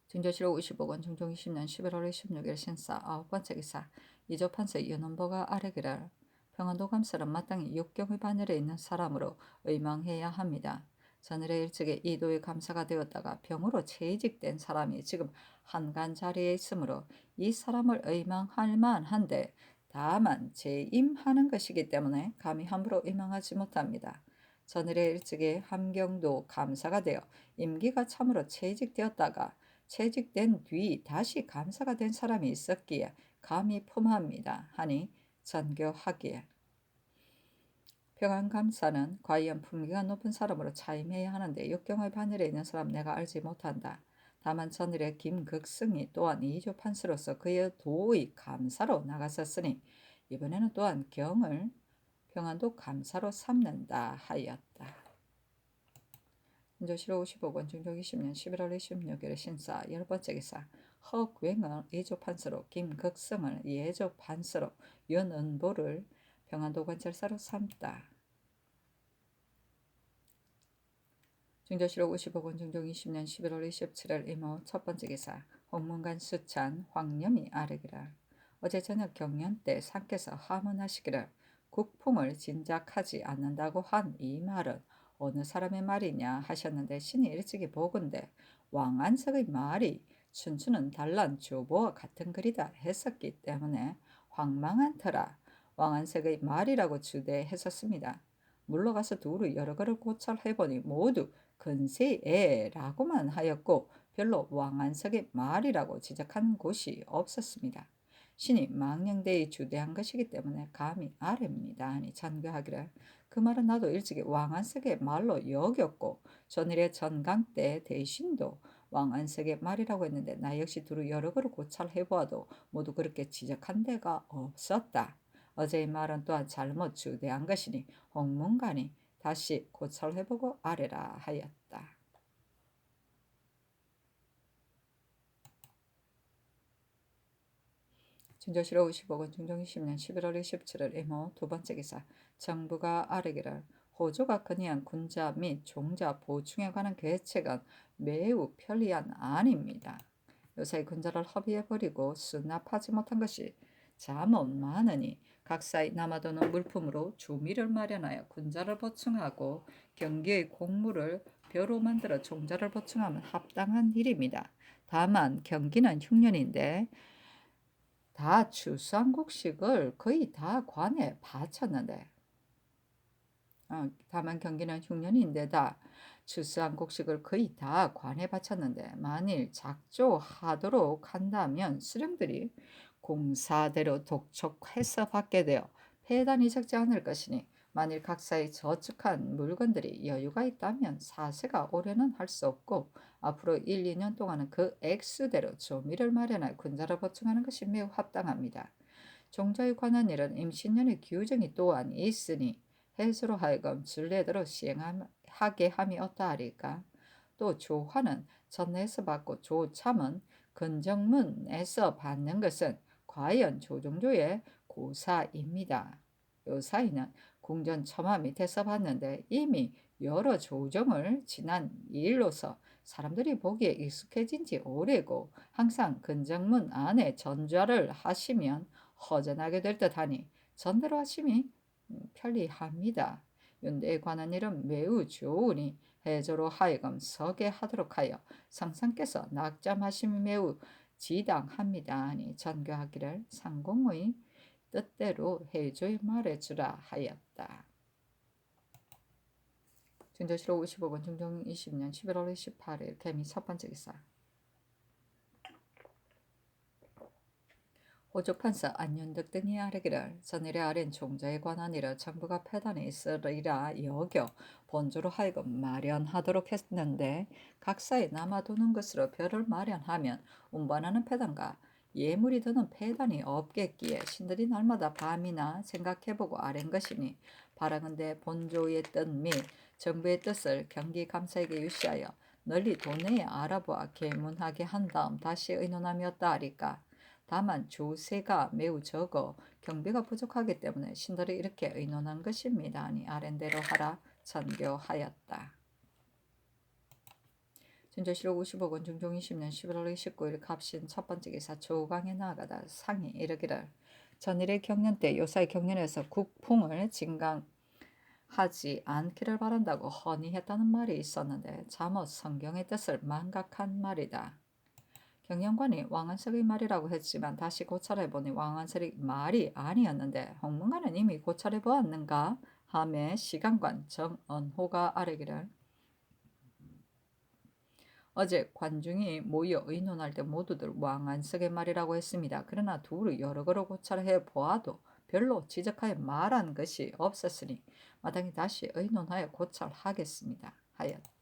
증조실 55권 중종 20년 11월 26일 신사 9번째 기사 이조판서 연원보가 아뢰기를 평안도 감사는 마땅히 육경의 반열에 있는 사람으로 의망해야 합니다. 전일에 일찍이 이도의 감사가 되었다가 병으로 채직된 사람이 지금 한간 자리에 있으므로 이 사람을 의망할 만한데 다만 재임하는 것이기 때문에 감히 함부로 의망하지 못합니다. 전일에 일찍이 함경도 감사가 되어 임기가 참으로 채직되었다가 채직된 뒤 다시 감사가 된 사람이 있었기에 감히 품합니다. 하니 전교하기에 평안감사는 과연 품기가 높은 사람으로 차임해야 하는데 육경의 반열에 있는 사람 내가 알지 못한다. 다만 전일에 김극승이 또한 이조 판수로서 그의 도의 감사로 나갔었으니 이번에는 또한 경을 평안도 감사로 삼는다 하였다. 증조실 55권 중종 20년 11월 26일 신사 10번째 기사 허괴을 이조 판서로 김극성을 예조 판서로 윤은보를 평안도 관찰사로 삼다. 증조실 55권 중종 20년 11월 27일 이모 첫번째 기사 홍문관 수찬 황념이 아뢰기를 어제 저녁 경연 때 상께서 하문하시기를 국풍을 진작하지 않는다고 한 이 말은 어느 사람의 말이냐 하셨는데 신이 일찍이 보건대 왕안석의 말이 춘추는 단란 조보와 같은 글이다 했었기 때문에 황망한 터라 왕안석의 말이라고 주대했었습니다. 물러가서 두루 여러 글을 고찰해보니 모두 근세애라고만 하였고 별로 왕안석의 말이라고 지적한 곳이 없었습니다. 신이 망령대에 주대한 것이기 때문에 감히 아뢰입니다. 하니 전교하기를 그 말은 나도 일찍이 왕안석의 말로 여겼고 전일의 전강 때 대신도 왕안석의 말이라고 했는데 나 역시 두루 여러 글을 고찰해보아도 모두 그렇게 지적한 데가 없었다. 어제의 말은 또한 잘못 주대한 것이니 홍문관이 다시 고찰해보고 아뢰라 하였다. 증조실 55권 중종 20년 11월 27일 이모 두번째 기사 정부가 아뢰기를 호조가 건의한 군자 및 종자 보충에 관한 계책은 매우 편리한 안입니다. 요새 군자를 허비해버리고 수납하지 못한 것이 잠옷 많으니 각사의 남아도는 물품으로 주미를 마련하여 군자를 보충하고 경기의 공무를 벼로 만들어 종자를 보충하면 합당한 일입니다. 다만 경기는 흉년인데 다 추수한 곡식을 거의 다 관에 바쳤는데 다만 경기는 흉년인데다 추수한 곡식을 거의 다 관에 바쳤는데 만일 작조하도록 한다면 수령들이 공사대로 독촉해서 받게 되어 폐단이 적지 않을 것이니 만일 각사의 저축한 물건들이 여유가 있다면 사세가 올해는 할 수 없고 앞으로 1, 2년 동안은 그 액수대로 조미를 마련할 군자를 보충하는 것이 매우 합당합니다. 종자에 관한 일은 임신년의 규정이 또한 있으니 해수로 하여금 전례대로 시행하게 함이 어떠하리까. 또 조화는 전내에서 받고 조참은 근정문에서 받는 것은 과연 조종조의 고사입니다. 요 사이는 궁전 처마 밑에서 봤는데 이미 여러 조정을 지난 일로서 사람들이 보기에 익숙해진 지 오래고 항상 근정문 안에 전좌를 하시면 허전하게 될 듯하니 전대로 하심이 편리합니다. 윤대에 관한 일은 매우 좋으니 해조로 하여금 서게 하도록 하여 상상께서 낙점하심이 매우 지당합니다 하니 전교하기를 상공의 뜻대로 해조에 말해주라 하였다. 진저시로 55번 중종 20년 11월 28일 개미 첫 번째 기사. 호족판사 안윤득 등이 아뢰기를 전일에 아랜 종자에 관한 일을 정부가 폐단에 있으리라 여겨 본조로 하여금 마련하도록 했는데 각사에 남아도는 것으로 별을 마련하면 운반하는 폐단과 예물이 드는 폐단이 없겠기에 신들이 날마다 밤이나 생각해보고 아랜 것이니 바라건대 본조의 뜻 및 정부의 뜻을 경기감사에게 유시하여 널리 도내에 알아보아 계문하게 한 다음 다시 의논하였다 하리까. 다만 조세가 매우 적어 경비가 부족하기 때문에 신들이 이렇게 의논한 것입니다. 아니 아랜대로 하라 전교하였다. 진저시로 55권 중종 20년 11월 29일 갑신 첫 번째 기사 조강에 나아가다 상이 이르기를 전일의 경년 때 요사의 경년에서 국풍을 진강하지 않기를 바란다고 헌의했다는 말이 있었는데 잠옷 성경의 뜻을 망각한 말이다. 경영관이 왕안석의 말이라고 했지만 다시 고찰해보니 왕안석의 말이 아니었는데 홍문관은 이미 고찰해보았는가 하며 시간관 정언호가 아뢰기를 어제 관중이 모여 의논할 때 모두들 왕안석의 말이라고 했습니다. 그러나 둘을 여러 거로 고찰해 보아도 별로 지적하여 말한 것이 없었으니 마땅히 다시 의논하여 고찰하겠습니다. 하였다.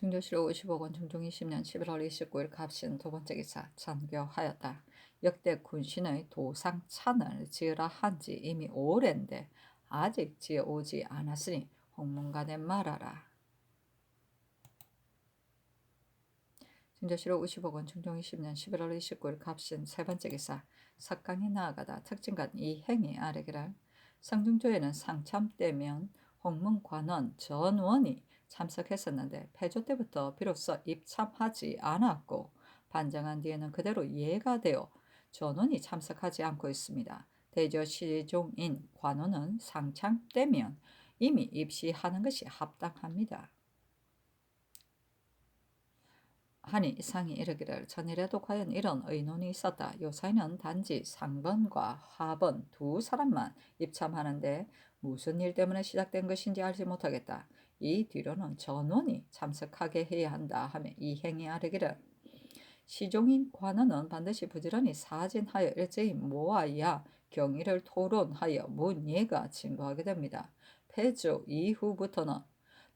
중조시로 55권 중종 20년 11월 29일 갑신 두 번째 기사 전교하였다. 역대 군신의 도상찬을 지으라 한지 이미 오랜데 아직 지어오지 않았으니 홍문관에 말하라. 중조시로 55권 중종 20년 11월 29일 갑신 세 번째 기사 석강에 나아가다 특징관 이행이 아뢰기를 성중조에는 상참 때면 홍문관원 전원이 참석했었는데 폐조 때부터 비로소 입참하지 않았고 반정한 뒤에는 그대로 예가 되어 전원이 참석하지 않고 있습니다. 대저 시종인 관원은 상참 때면 이미 입시하는 것이 합당합니다. 하니 상이 이르기를 전일에도 과연 이런 의논이 있었다. 요사이는 단지 상번과 하번 두 사람만 입참하는데 무슨 일 때문에 시작된 것인지 알지 못하겠다. 이 뒤로는 전원이 참석하게 해야 한다 하며 이행이 아뢰기를 시종인 관원은 반드시 부지런히 사진하여 일제히 모아야 경위를 토론하여 문예가 증거하게 됩니다. 폐조 이후부터는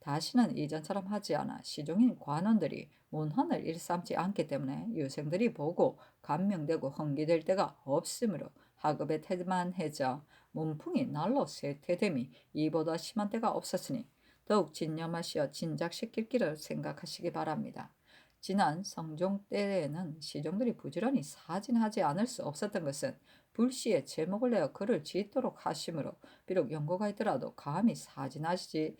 다시는 이전처럼 하지 않아 시종인 관원들이 문헌을 일삼지 않기 때문에 유생들이 보고 감명되고 흥기될 때가 없으므로 학업에 태만해져 문풍이 날로 쇠퇴됨이 이보다 심한 때가 없었으니 더욱 진념하시어 진작시킬 길을 생각하시기 바랍니다. 지난 성종 때에는 시종들이 부지런히 사진하지 않을 수 없었던 것은 불시에 제목을 내어 글을 짓도록 하심으로 비록 연고가 있더라도 감히 사진하시지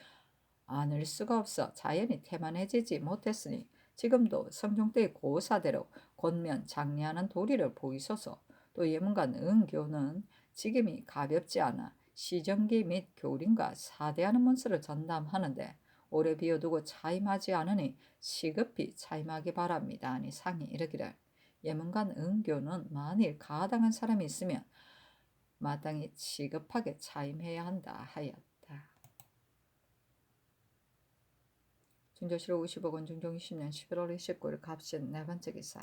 않을 수가 없어 자연히 태만해지지 못했으니 지금도 성종 때의 고사대로 권면 장려하는 도리를 보이소서. 또 예문관 은교는 지금이 가볍지 않아 시정기 및 교린과 사대하는 문서를 전담하는데 오래 비워두고 차임하지 않으니 시급히 차임하기 바랍니다. 아니 상이 이르기를 예문관 은교는 만일 가당한 사람이 있으면 마땅히 시급하게 차임해야 한다 하였다. 중조실록 50억 중종 20년 11월 29일 갑신 네 번째 기사.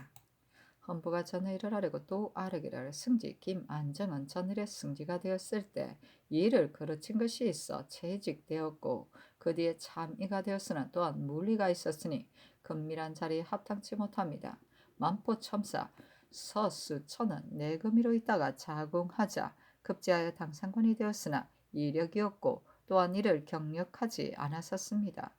헌부가 전의를 아뢰고 또 아뢰기를 승지 김안정은 전일에 승지가 되었을 때 이를 거르친 것이 있어 채직되었고 그 뒤에 참의가 되었으나 또한 물리가 있었으니 금밀한 자리에 합당치 못합니다. 만포첨사 서수천은 내금위로 있다가 자궁하자 급제하여 당상관이 되었으나 이력이었고 또한 이를 경력하지 않았었습니다.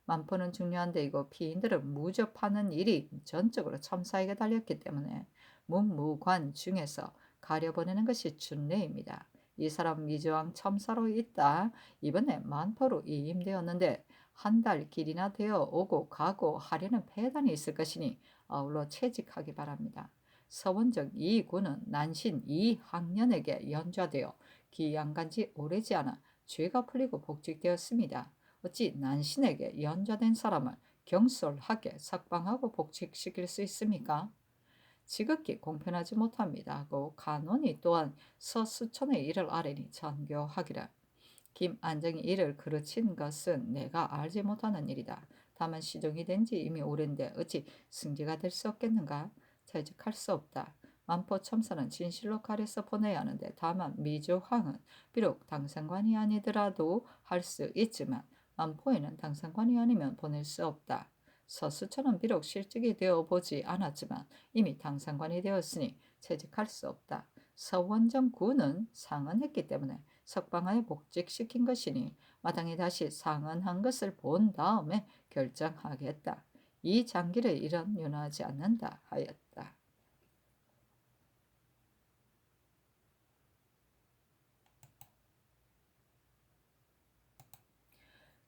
만포는 중요한 데이고 피인들은 무접하는 일이 전적으로 첨사에게 달렸기 때문에 문무관 중에서 가려보내는 것이 준례입니다. 이 사람 미저왕 첨사로 있다. 이번에 만포로 이임되었는데 한 달 길이나 되어 오고 가고 하려는 폐단이 있을 것이니 아울러 채직하기 바랍니다. 서원적 이 군은 난신 이 학년에게 연좌되어 기양간 지 오래지 않아 죄가 풀리고 복직되었습니다. 어찌 난신에게 연좌된 사람을 경솔하게 석방하고 복직시킬 수 있습니까? 지극히 공편하지 못합니다 하고 간원이 또한 서수천의 일을 아뢰니 전교하기를 김안정이 이를 그르친 것은 내가 알지 못하는 일이다. 다만 시종이 된 지 이미 오랜데 어찌 승지가 될 수 없겠는가? 퇴직할 수 없다. 만포첨사는 진실로 가려서 보내야 하는데 다만 미조황은 비록 당상관이 아니더라도 할 수 있지만 만포에는 당상관이 아니면 보낼 수 없다. 서수천은 비록 실직이 되어 보지 않았지만 이미 당상관이 되었으니 채직할 수 없다. 서원정 군은 상언했기 때문에 석방하여 복직시킨 것이니 마땅히 다시 상언한 것을 본 다음에 결정하겠다. 이 장기를 일은 윤하지 않는다 하였다.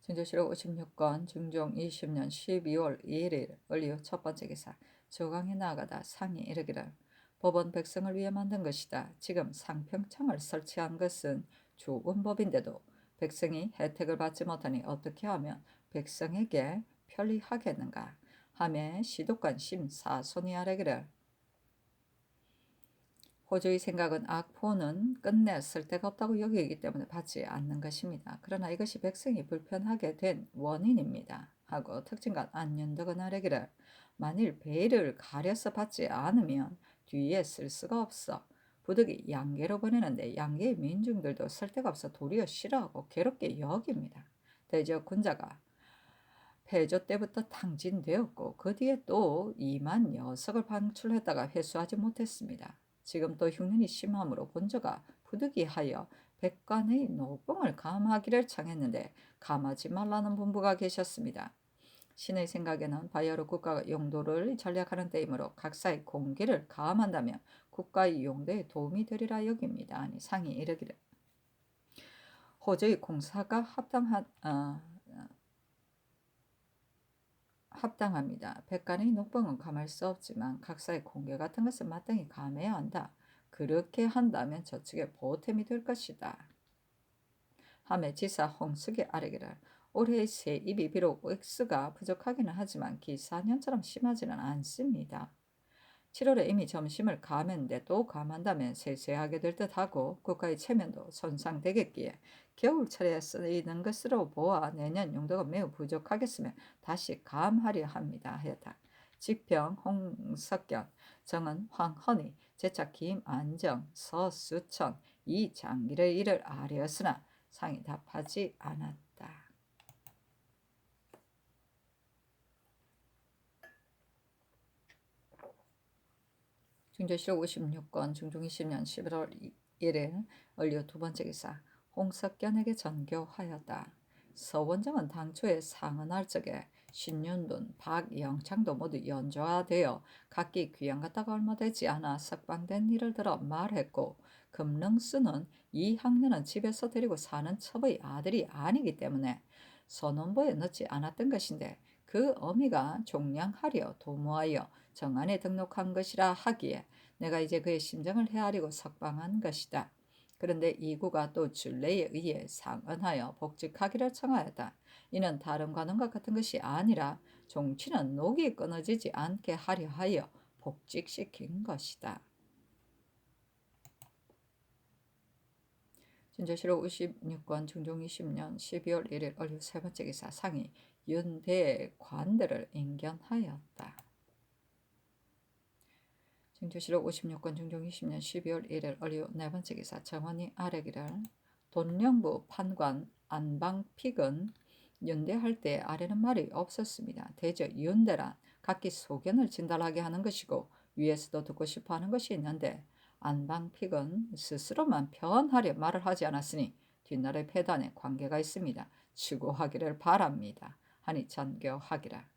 중조실록 56건 중종 20년 12월 2일 을류 첫 번째 기사. 조강에 나아가다 상이 이르기를 법은 백성을 위해 만든 것이다. 지금 상평창을 설치한 것은 좋은 법인데도 백성이 혜택을 받지 못하니 어떻게 하면 백성에게 편리하겠는가 하며 시독관 심사손이 아뢰기를 호주의 생각은 악포는 끝내 쓸데가 없다고 여기기 때문에 받지 않는 것입니다. 그러나 이것이 백성이 불편하게 된 원인입니다. 하고 특징관 안윤덕은 아뢰기를 만일 배를 가려서 받지 않으면 뒤에 쓸 수가 없어. 부득이 양계로 보내는데 양계의 민중들도 쓸데가 없어 도리어 싫어하고 괴롭게 여깁니다. 대저 군자가 폐조 때부터 탕진되었고 그 뒤에 또 2만 녀석을 방출했다가 회수하지 못했습니다. 지금 또 흉년이 심함으로 본저가 부득이하여 백관의 노봉을 감하기를 청했는데 감하지 말라는 분부가 계셨습니다. 신의 생각에는 바야흐로 국가 용도를 전략하는 때이므로 각사의 공기를 감한다면 국가의 용도에 도움이 되리라 여깁니다. 아니 상이 이르기를 호주의 공사가 합당합니다. 백간의 녹봉은 감할 수 없지만 각사의 공개 같은 것은 마땅히 감해야 한다. 그렇게 한다면 저축의 보탬이 될 것이다. 하매 지사 홍숙이 아뢰기를 올해의 세입이 비록 액수가 부족하기는 하지만 기사년처럼 심하지는 않습니다. 7월에 이미 점심을 감했는데 또 감한다면 세세하게 될 듯하고 국가의 체면도 손상되겠기에 겨울철에 쓰이는 것으로 보아 내년 용도가 매우 부족하겠으며 다시 감하려 합니다. 하였다. 직평 홍석견 정은 황헌이 제차 김안정 서수천 이장길의 일을 아뢰었으나 상이 답하지 않았다. 중조실록 56건 중종 20년 11월 1일 을류 두 번째 기사. 홍석견에게 전교하였다. 서원정은 당초에 상언할 적에 신윤돈, 박영창도 모두 연좌되어 각기 귀양 갔다가 얼마 되지 않아 석방된 일을 들어 말했고 금릉수는 이 학년은 집에서 데리고 사는 첩의 아들이 아니기 때문에 선원보에 넣지 않았던 것인데 그 어미가 종량하려 도모하여 정안에 등록한 것이라 하기에 내가 이제 그의 심정을 헤아리고 석방한 것이다. 그런데 이구가 또 준례에 의해 상언하여 복직하기를 청하였다. 이는 다른 관원과 같은 것이 아니라 종치는 녹이 끊어지지 않게 하려 하여 복직시킨 것이다. 진조실록 56권 중종 20년 12월 1일 얼류 세 번째 기사 상이 윤대 관대를 인견하였다. 진조실록 56권 중종 20년 12월 1일 얼류 네 번째 기사 정원이 아래기를 돈령부 판관 안방픽은 윤대할 때 아래는 말이 없었습니다. 대저 윤대란 각기 소견을 진달하게 하는 것이고 위에서도 듣고 싶어 하는 것이 있는데 안방픽은 스스로만 편하려 말을 하지 않았으니 뒷날의 패단에 관계가 있습니다. 추구하기를 바랍니다. 하니 전교하기라.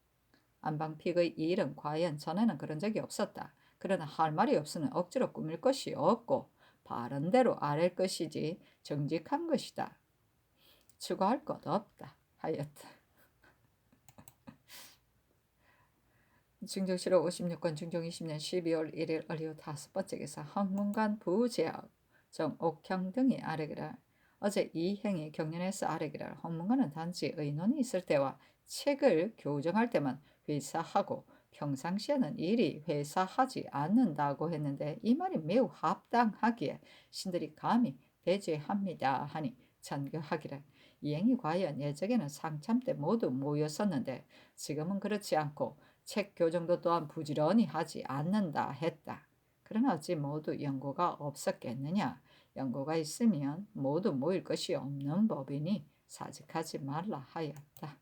안방픽의 이 일은 과연 전에는 그런 적이 없었다. 그러나 할 말이 없으면 억지로 꾸밀 것이 없고 바른 대로 아랠 것이지 정직한 것이다. 추구할 것 없다. 하였다. 중종실록 56권 중종 20년 12월 1일 얼류 다섯 번째 기사 학문관 부제학 정옥형 등이 아뢰기를 어제 이 행이 경련에서 아뢰기를 학문관은 단지 의논이 있을 때와 책을 교정할 때만 회사하고 평상시에는 일이 회사하지 않는다고 했는데 이 말이 매우 합당하기에 신들이 감히 배제합니다 하니 전교하기를 이 행이 과연 예적에는 상참 때 모두 모였었는데 지금은 그렇지 않고 책 교정도 또한 부지런히 하지 않는다 했다. 그러나 어찌 모두 연고가 없었겠느냐. 연고가 있으면 모두 모일 것이 없는 법이니 사직하지 말라 하였다.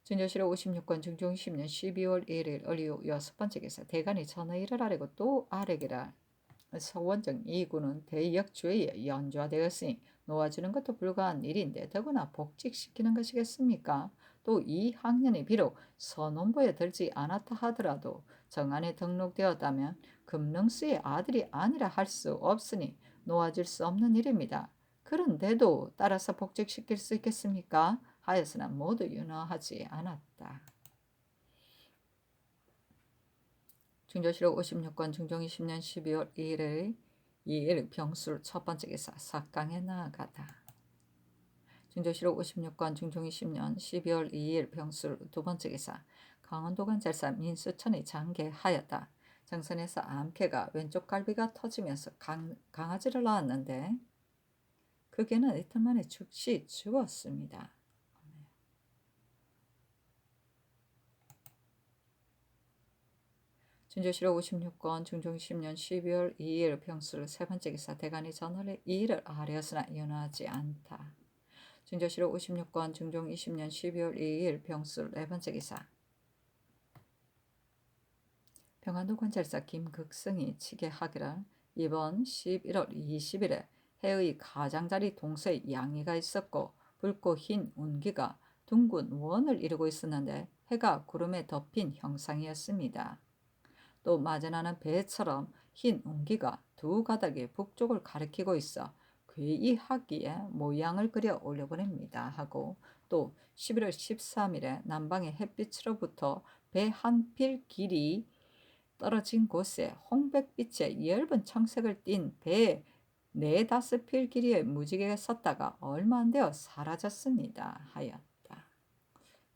진조실록 56권 중종 10년 12월 1일 얼류 여섯 번째 기사 대간이 전의를 아뢰고 또 아뢰기를 서원정 이군은 대역죄에 연좌되었으니 놓아주는 것도 불가한 일인데 더구나 복직시키는 것이겠습니까? 또 이 학년이 비록 선원부에 들지 않았다 하더라도 정안에 등록되었다면 금능수의 아들이 아니라 할 수 없으니 놓아줄 수 없는 일입니다. 그런데도 따라서 복직시킬 수 있겠습니까? 하였으나 모두 윤허하지 않았다. 중조실록 56권 중종 20년 12월 2일 병술 첫 번째 기사 사강에 나아가다. 중조실록 56권 중종 20년 12월 2일 병술 두 번째 기사 강원도관 젤사 민수천이 장계하였다. 정선에서 암캐가 왼쪽 갈비가 터지면서 강아지를 낳았는데 그 개는 이틀 만에 즉시 죽었습니다. 진조실록 56권 중종 10년 12월 2일 병술 세 번째 기사 대간이 전월에 이 일을 아뢰었으나 윤허하지 않다. 진조실록 56권 중종 20년 12월 2일 병술 네 번째 기사 평안도 관찰사 김극승이 치게하기를 이번 11월 20일에 해의 가장자리 동서에 양이가 있었고 붉고 흰 운기가 둥근 원을 이루고 있었는데 해가 구름에 덮인 형상이었습니다. 또 마전하는 배처럼 흰 운기가 두 가닥의 북쪽을 가리키고 있어 괴이하기에 모양을 그려 올려보냅니다 하고 또 11월 13일에 남방의 햇빛으로부터 배 한 필 길이 떨어진 곳에 홍백빛의 엷은 청색을 띤 배 4~5필 길이의 무지개가 섰다가 얼마 안 되어 사라졌습니다 하였다.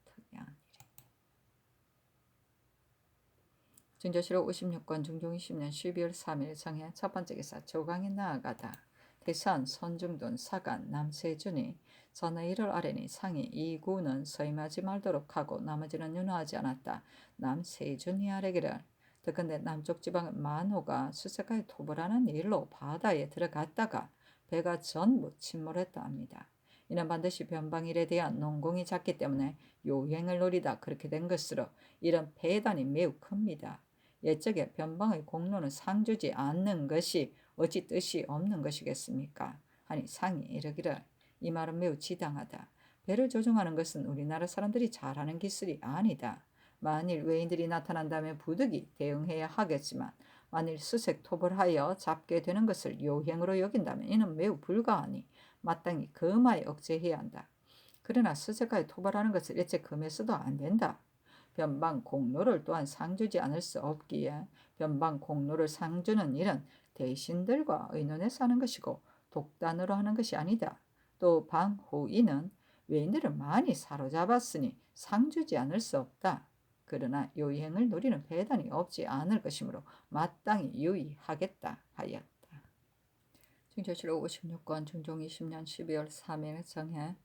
특이한 진조실록 56권 중종 20년 12월 3일 정해 첫 번째 기사 조강에 나아가다. 대선 선중돈 사간 남세준이 전의 일을 아뢰니 상이 이 구는 서임하지 말도록 하고 나머지는 윤허하지 않았다. 남세준이 아뢰기를 듣건대 남쪽 지방의 만호가 수색하여 토벌하는 일로 바다에 들어갔다가 배가 전부 침몰했다 합니다. 이는 반드시 변방일에 대한 농공이 작기 때문에 요행을 노리다 그렇게 된 것으로 이런 폐단이 매우 큽니다. 옛적에 변방의 공로는 상주지 않는 것이 어찌 뜻이 없는 것이겠습니까? 하니 상이 이르기를 이 말은 매우 지당하다. 배를 조종하는 것은 우리나라 사람들이 잘하는 기술이 아니다. 만일 외인들이 나타난다면 부득이 대응해야 하겠지만 만일 수색 토벌하여 잡게 되는 것을 요행으로 여긴다면 이는 매우 불가하니 마땅히 금하에 억제해야 한다. 그러나 수색하여 토벌하는 것을 일체 금해서도 안 된다. 변방 공로를 또한 상주지 않을 수 없기에 변방 공로를 상주는 일은 대신들과 의논해서 하는 것이고 독단으로 하는 것이 아니다. 또 방호인은 외인들을 많이 사로잡았으니 상주지 않을 수 없다. 그러나 요행을 누리는 배단이 없지 않을 것이므로 마땅히 유의하겠다 하였다. 중조실록 56권 중종 20년 12월 3일 정해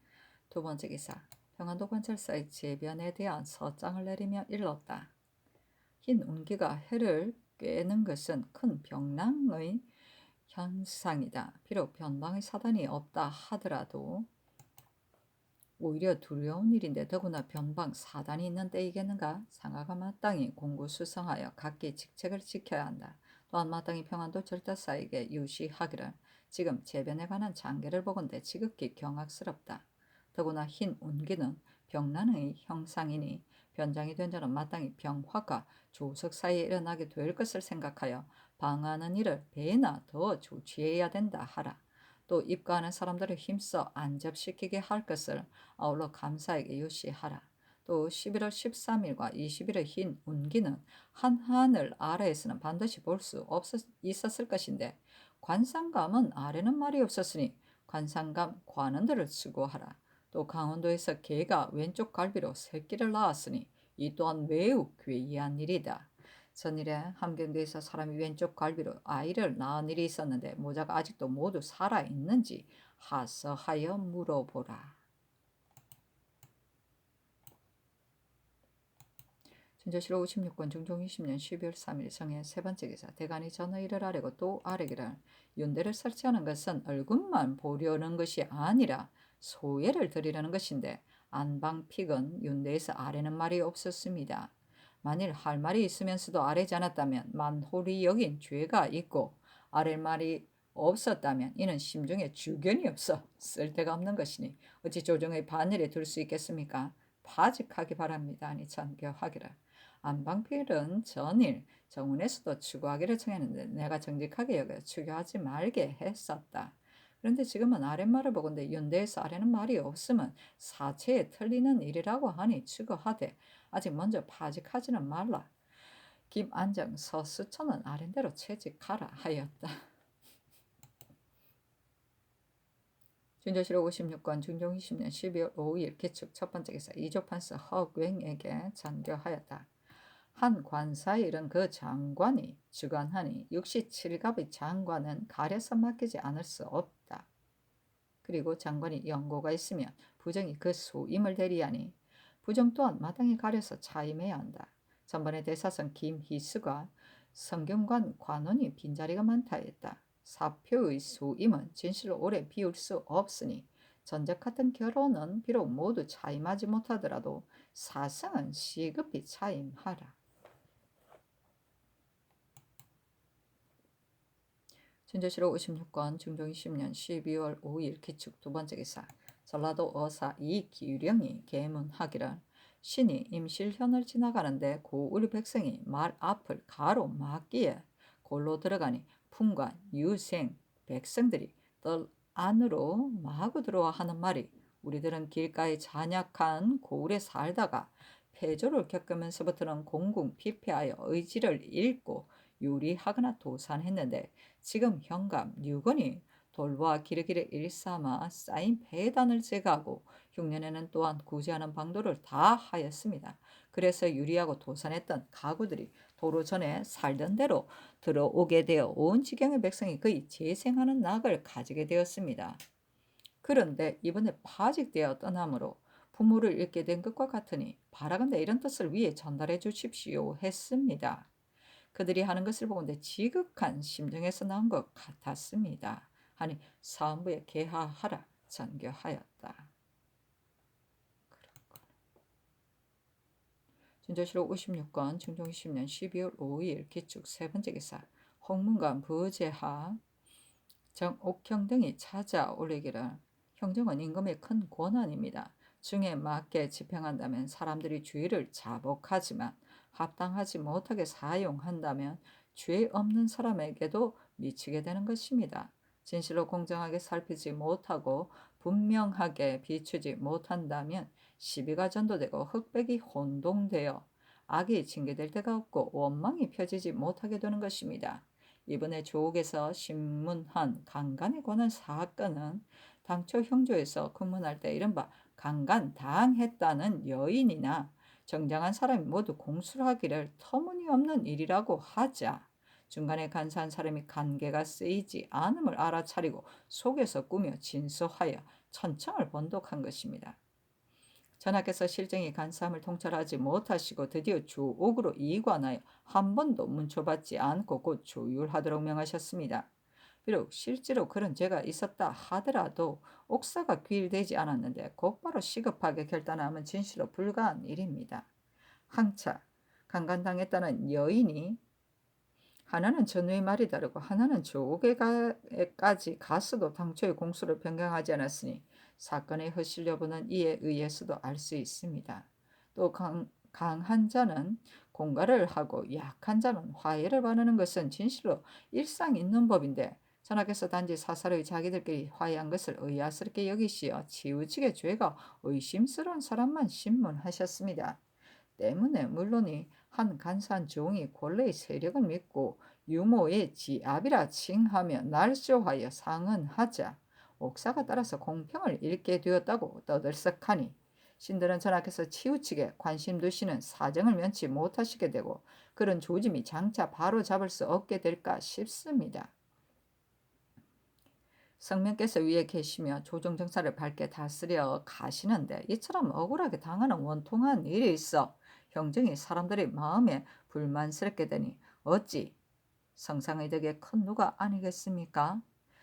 두 번째 기사. 평안도 관찰사의 재변에 대한 서장을 내리며 일렀다. 흰 운기가 해를 꿰는 것은 큰 병랑의 현상이다. 비록 변방의 사단이 없다 하더라도 오히려 두려운 일인데 더구나 변방 사단이 있는 때이겠는가? 상하가 마땅히 공고수성하여 각기 직책을 지켜야 한다. 또한 마땅히 평안도 절다사에게 유시하기를 지금 재변에 관한 장계를 보건대 지극히 경악스럽다. 더구나 흰 운기는 병난의 형상이니 변장이 된 자는 마땅히 병화가 조석 사이에 일어나게 될 것을 생각하여 방하는 일을 배나 더 조치해야 된다 하라. 또 입가하는 사람들을 힘써 안접시키게 할 것을 아울러 감사에게 유시하라. 또 11월 13일과 20일의 흰 운기는 한 하늘 아래에서는 반드시 볼 수 있었을 것인데 관상감은 아래는 말이 없었으니 관상감 관원들을 수고하라. 또 강원도에서 개가 왼쪽 갈비로 새끼를 낳았으니 이 또한 매우 괴이한 일이다. 전일에 함경도에서 사람이 왼쪽 갈비로 아이를 낳은 일이 있었는데 모자가 아직도 모두 살아있는지 하서하여 물어보라. 준조실록 56권 중종 20년 12월 3일 정해 세 번째 기사. 대간이 전의를 아뢰고 또 아뢰기를 윤대를 설치하는 것은 얼굴만 보려는 것이 아니라 소예를 드리려는 것인데 안방픽은 윤대에서 아뢰는 말이 없었습니다. 만일 할 말이 있으면서도 아뢰지 않았다면 만홀히 여긴 죄가 있고 아랠 말이 없었다면 이는 심중에 주견이 없어 쓸데가 없는 것이니 어찌 조정의 반열에 둘 수 있겠습니까? 파직하기 바랍니다. 아니 전교하기를. 안방필은 전일 정운에서도 추구하기를 청했는데 내가 정직하게 여겨 추구하지 말게 했었다. 그런데 지금은 아랫말을 보건대 윤대에서 아래는 말이 없으면 사체에 틀리는 일이라고 하니 추구하되 아직 먼저 파직하지는 말라. 김안정 서수천은 아랫대로 채직하라 하였다. 준조실록 56권 중종 20년 12월 5일 기축 첫 번째 기사 이조판서 허괭에게 전교하였다. 한 관사의 일은 그 장관이 주관하니 67갑의 장관은 가려서 맡기지 않을 수 없다. 그리고 장관이 연고가 있으면 부정이 그 소임을 대리하니 부정 또한 마땅히 가려서 차임해야 한다. 전번에 대사성 김희수가 성균관 관원이 빈자리가 많다 했다. 사표의 소임은 진실로 오래 비울 수 없으니 전적 같은 결혼은 비록 모두 차임하지 못하더라도 사성은 시급히 차임하라. 준조실록 56권 중종 20년 12월 5일 기축 두 번째 기사. 전라도 어사 이기령이 계문하기를 신이 임실현을 지나가는데 고을 백성이 말 앞을 가로막기에 골로 들어가니 풍관, 유생, 백성들이 뜰 안으로 마구 들어와 하는 말이 우리들은 길가에 잔약한 고을에 살다가 폐조를 겪으면서부터는 공공 피폐하여 의지를 잃고 유리하거나 도산했는데 지금 현감 유건이 돌보아 기르기를 일삼아 쌓인 폐단을 제거하고 흉년에는 또한 구제하는 방도를 다 하였습니다. 그래서 유리하고 도산했던 가구들이 도로 전에 살던 대로 들어오게 되어 온 지경의 백성이 거의 재생하는 낙을 가지게 되었습니다. 그런데 이번에 파직되어 떠남으로 부모를 잃게 된 것과 같으니 바라건대 이런 뜻을 위에 전달해 주십시오 했습니다. 그들이 하는 것을 보건대 지극한 심정에서 나온 것 같았습니다. 하니 사헌부에 계하하라 전교하였다. 준조실록 56권 중종 20년 12월 5일 기축 세 번째 기사. 홍문관 부제하 정옥형 등이 찾아올리기를 형정은 임금의 큰 권한입니다. 중에 맞게 집행한다면 사람들이 주의를 자복하지만 합당하지 못하게 사용한다면 죄 없는 사람에게도 미치게 되는 것입니다. 진실로 공정하게 살피지 못하고 분명하게 비추지 못한다면 시비가 전도되고 흑백이 혼동되어 악이 징계될 데가 없고 원망이 펴지지 못하게 되는 것입니다. 이번에 조옥에서 신문한 강간에 관한 사건은 당초 형조에서 근무할 때 이른바 강간당했다는 여인이나 정당한 사람이 모두 공수하기를 터무니없는 일이라고 하자 중간에 간사한 사람이 관계가 쓰이지 않음을 알아차리고 속에서 꾸며 진소하여 천청을 번독한 것입니다. 전하께서 실정이 간사함을 통찰하지 못하시고 드디어 주옥으로 이관하여 한 번도 문초받지 않고 곧 조율하도록 명하셨습니다. 비록 실제로 그런 죄가 있었다 하더라도 옥사가 귀일되지 않았는데 곧바로 시급하게 결단하면 진실로 불가한 일입니다. 항차 강간당했다는 여인이 하나는 전우의 말이 다르고 하나는 조옥에까지 갔어도 당초의 공수를 변경하지 않았으니 사건의 허실 여부는 이에 의해서도 알 수 있습니다. 또 강한 자는 공갈을 하고 약한 자는 화해를 바라는 것은 진실로 일상 있는 법인데 전하께서 단지 사사로이 자기들끼리 화해한 것을 의아스럽게 여기시어 치우치게 죄가 의심스러운 사람만 신문하셨습니다. 때문에 물론이 한 간사한 종이 본래의 세력을 믿고 유모의 지압이라 칭하며 날조하여 상언하자 옥사가 따라서 공평을 잃게 되었다고 떠들썩하니 신들은 전하께서 치우치게 관심 두시는 사정을 면치 못하시게 되고 그런 조짐이 장차 바로 잡을 수 없게 될까 싶습니다. 성명께서 위에 계시며 조정정사를 밝게 다스려 가시는데 이처럼 억울하게 당하는 원통한 일이 있어 형정이 사람들의 마음에 불만스럽게 되니 어찌 성상의 덕에 큰 누가 아니겠습니까?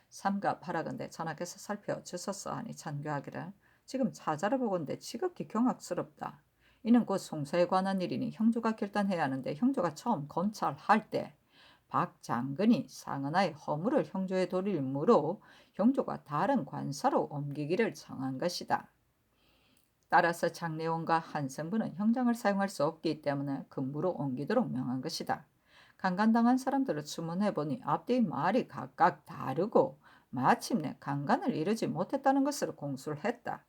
삼가 바라건대 전하께서 살펴주소서 하니 찬교하기를 지금 사자를 보건대 지극히 경악스럽다. 이는 곧 송사에 관한 일이니 형조가 결단해야 하는데 형조가 처음 검찰할 때 박 장근이 상은하의 허물을 형조에 돌리므로 형조가 다른 관사로 옮기기를 정한 것이다. 따라서 장례원과 한성부는 형장을 사용할 수 없기 때문에 금부로 옮기도록 명한 것이다. 강간당한 사람들을 추문해보니 앞뒤의 말이 각각 다르고 마침내 강간을 이루지 못했다는 것으로 공수를 했다.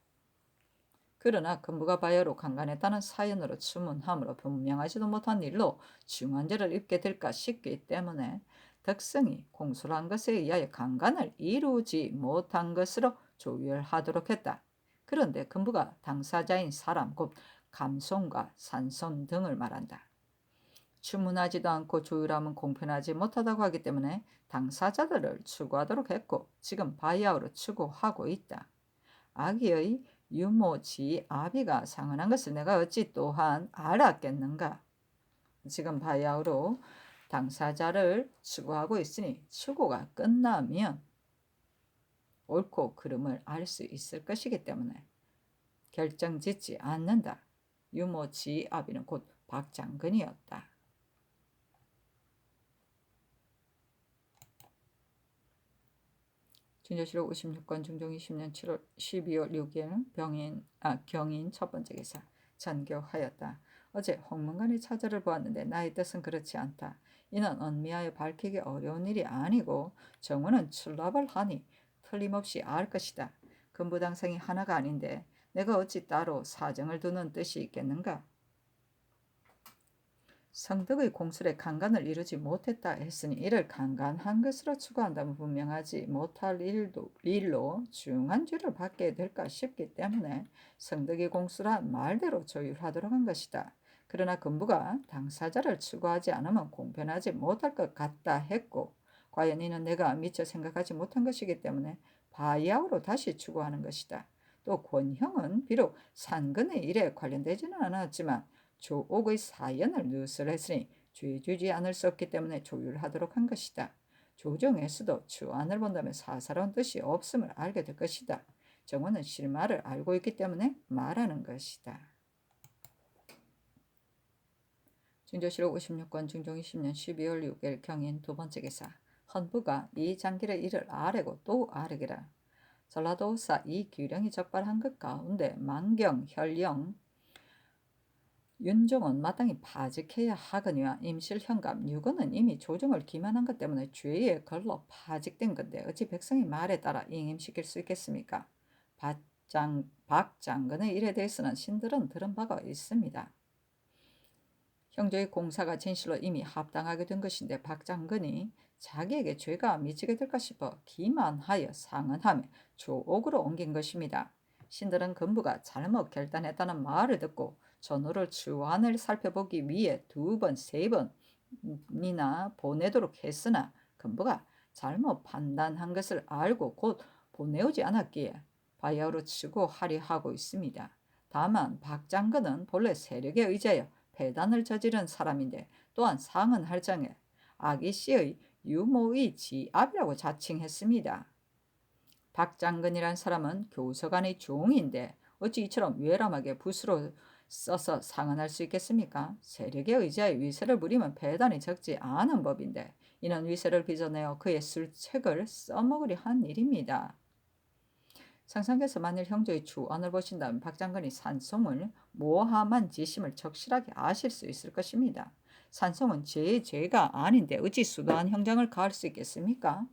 그러나 금부가 바야로 강간했다는 사연으로 추문함으로 분명하지도 못한 일로 중한죄를 입게 될까 싶기 때문에 덕성이 공수를 한 것에 의하여 강간을 이루지 못한 것으로 조율하도록 했다. 그런데 금부가 당사자인 사람 곧 감손과 산손 등을 말한다. 추문하지도 않고 조율하면 공평하지 못하다고 하기 때문에 당사자들을 추구하도록 했고 지금 바야흐로 추구하고 있다. 아기의 유모지 아비가 상언한 것을 내가 어찌 또한 알았겠는가. 지금 바야흐로 당사자를 추구하고 있으니 추구가 끝나면 옳고 그름을 알 수 있을 것이기 때문에 결정짓지 않는다. 유모지 아비는 곧 박장근이었다. 진조실록 56권 중종 20년 12월 6일 경인 첫 번째 기사 전교하였다. 어제 홍문관의 차절을 보았는데 나의 뜻은 그렇지 않다. 이는 은미하여 밝히기 어려운 일이 아니고 정원은 출납을 하니 틀림없이 알 것이다. 금부당상이 하나가 아닌데 내가 어찌 따로 사정을 두는 뜻이 있겠는가? 성덕의 공술에 강간을 이루지 못했다 했으니 이를 강간한 것으로 추구한다면 분명하지 못할 일로 중한 죄를 받게 될까 싶기 때문에 성덕의 공수란 말대로 조율하도록 한 것이다. 그러나 금부가 당사자를 추구하지 않으면 공평하지 못할 것 같다 했고 과연 이는 내가 미처 생각하지 못한 것이기 때문에 바야흐로 다시 추구하는 것이다. 또 권형은 비록 산근의 일에 관련되지는 않았지만 조옥의 사연을 누설했으니 죄주지 않을 수 없기 때문에 조율하도록 한 것이다. 조정에서도 주안을 본다면 사사로운 뜻이 없음을 알게 될 것이다. 정원은 실마를 알고 있기 때문에 말하는 것이다. 진조실록 56권 중종 20년 12월 6일 경인 두 번째 기사 헌부가 이 장길의 일을 아뢰고 또 아뢰기라. 전라도사 이 규령이 적발한 것 가운데 만경, 혈령, 윤종은 마땅히 파직해야 하거니와 임실, 현감, 유건은 이미 조정을 기만한 것 때문에 죄에 걸러 파직된 건데 어찌 백성의 말에 따라 임시킬 수 있겠습니까? 박장근의 일에 대해서는 신들은 들은 바가 있습니다. 형제의 공사가 진실로 이미 합당하게 된 것인데 박장근이 자기에게 죄가 미치게 될까 싶어 기만하여 상언하며 조옥으로 옮긴 것입니다. 신들은 금부가 잘못 결단했다는 말을 듣고 전후를 추안을 살펴보기 위해 2번, 3번이나 보내도록 했으나 금부가 잘못 판단한 것을 알고 곧 보내오지 않았기에 바야흐로 추구하려 하고 있습니다. 다만 박 장군은 본래 세력에 의지하여 배단을 저지른 사람인데 또한 상은 할장에 아기 씨의 유모의 지압이라고 자칭했습니다. 박 장군이란 사람은 교서관의 종인데 어찌 이처럼 외람하게 붓으로 써서 상언할 수 있겠습니까? 세력에 의지하여 위세를 부리면 배단이 적지 않은 법인데 이는 위세를 빚어내어 그의 술책을 써먹으려 한 일입니다. 상상께서 만일 형제의 주언을 보신다면 박 장군이 산송을 모함한 지심을 적실하게 아실 수 있을 것입니다. 산송은 제 죄가 아닌데 어찌 수도한 형장을 가할 수 있겠습니까?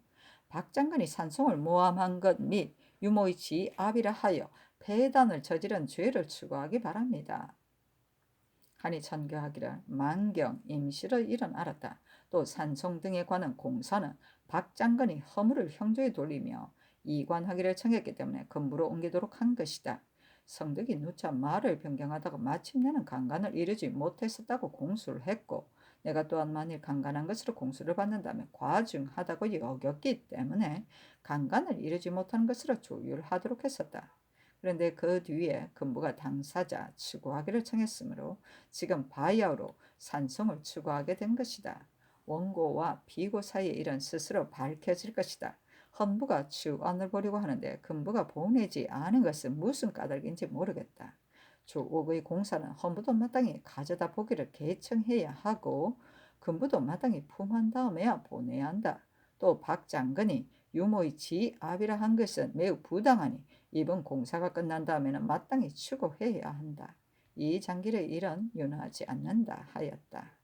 박 장군이 산송을 모함한 것 및 유모의 지압이라 하여 폐단을 저지른 죄를 추구하기 바랍니다. 하니 천교하기를 만경 임실의 일은 알았다. 또 산송 등에 관한 공사는 박 장군이 허물을 형조에 돌리며 이관하기를 청했기 때문에 금부로 옮기도록 한 것이다. 성덕이 누차 말을 변경하다가 마침내는 강간을 이루지 못했었다고 공수를 했고 내가 또한 만일 강간한 것으로 공수를 받는다면 과중하다고 여겼기 때문에 강간을 이루지 못한 것으로 조율하도록 했었다. 그런데 그 뒤에 금부가 당사자 추구하기를 청했으므로 지금 바야흐로 산송을 추구하게 된 것이다. 원고와 비고 사이의 일은 스스로 밝혀질 것이다. 헌부가 추언을 보려고 하는데 금부가 보내지 않은 것은 무슨 까닭인지 모르겠다. 조옥의 공사는 헌부도 마땅히 가져다 보기를 개청해야 하고 금부도 마땅히 품은 다음에야 보내야 한다. 또 박 장군이 유모의 지압이라 한 것은 매우 부당하니 이번 공사가 끝난 다음에는 마땅히 추구해야 한다. 이 장길의 일은 윤하지 않는다 하였다.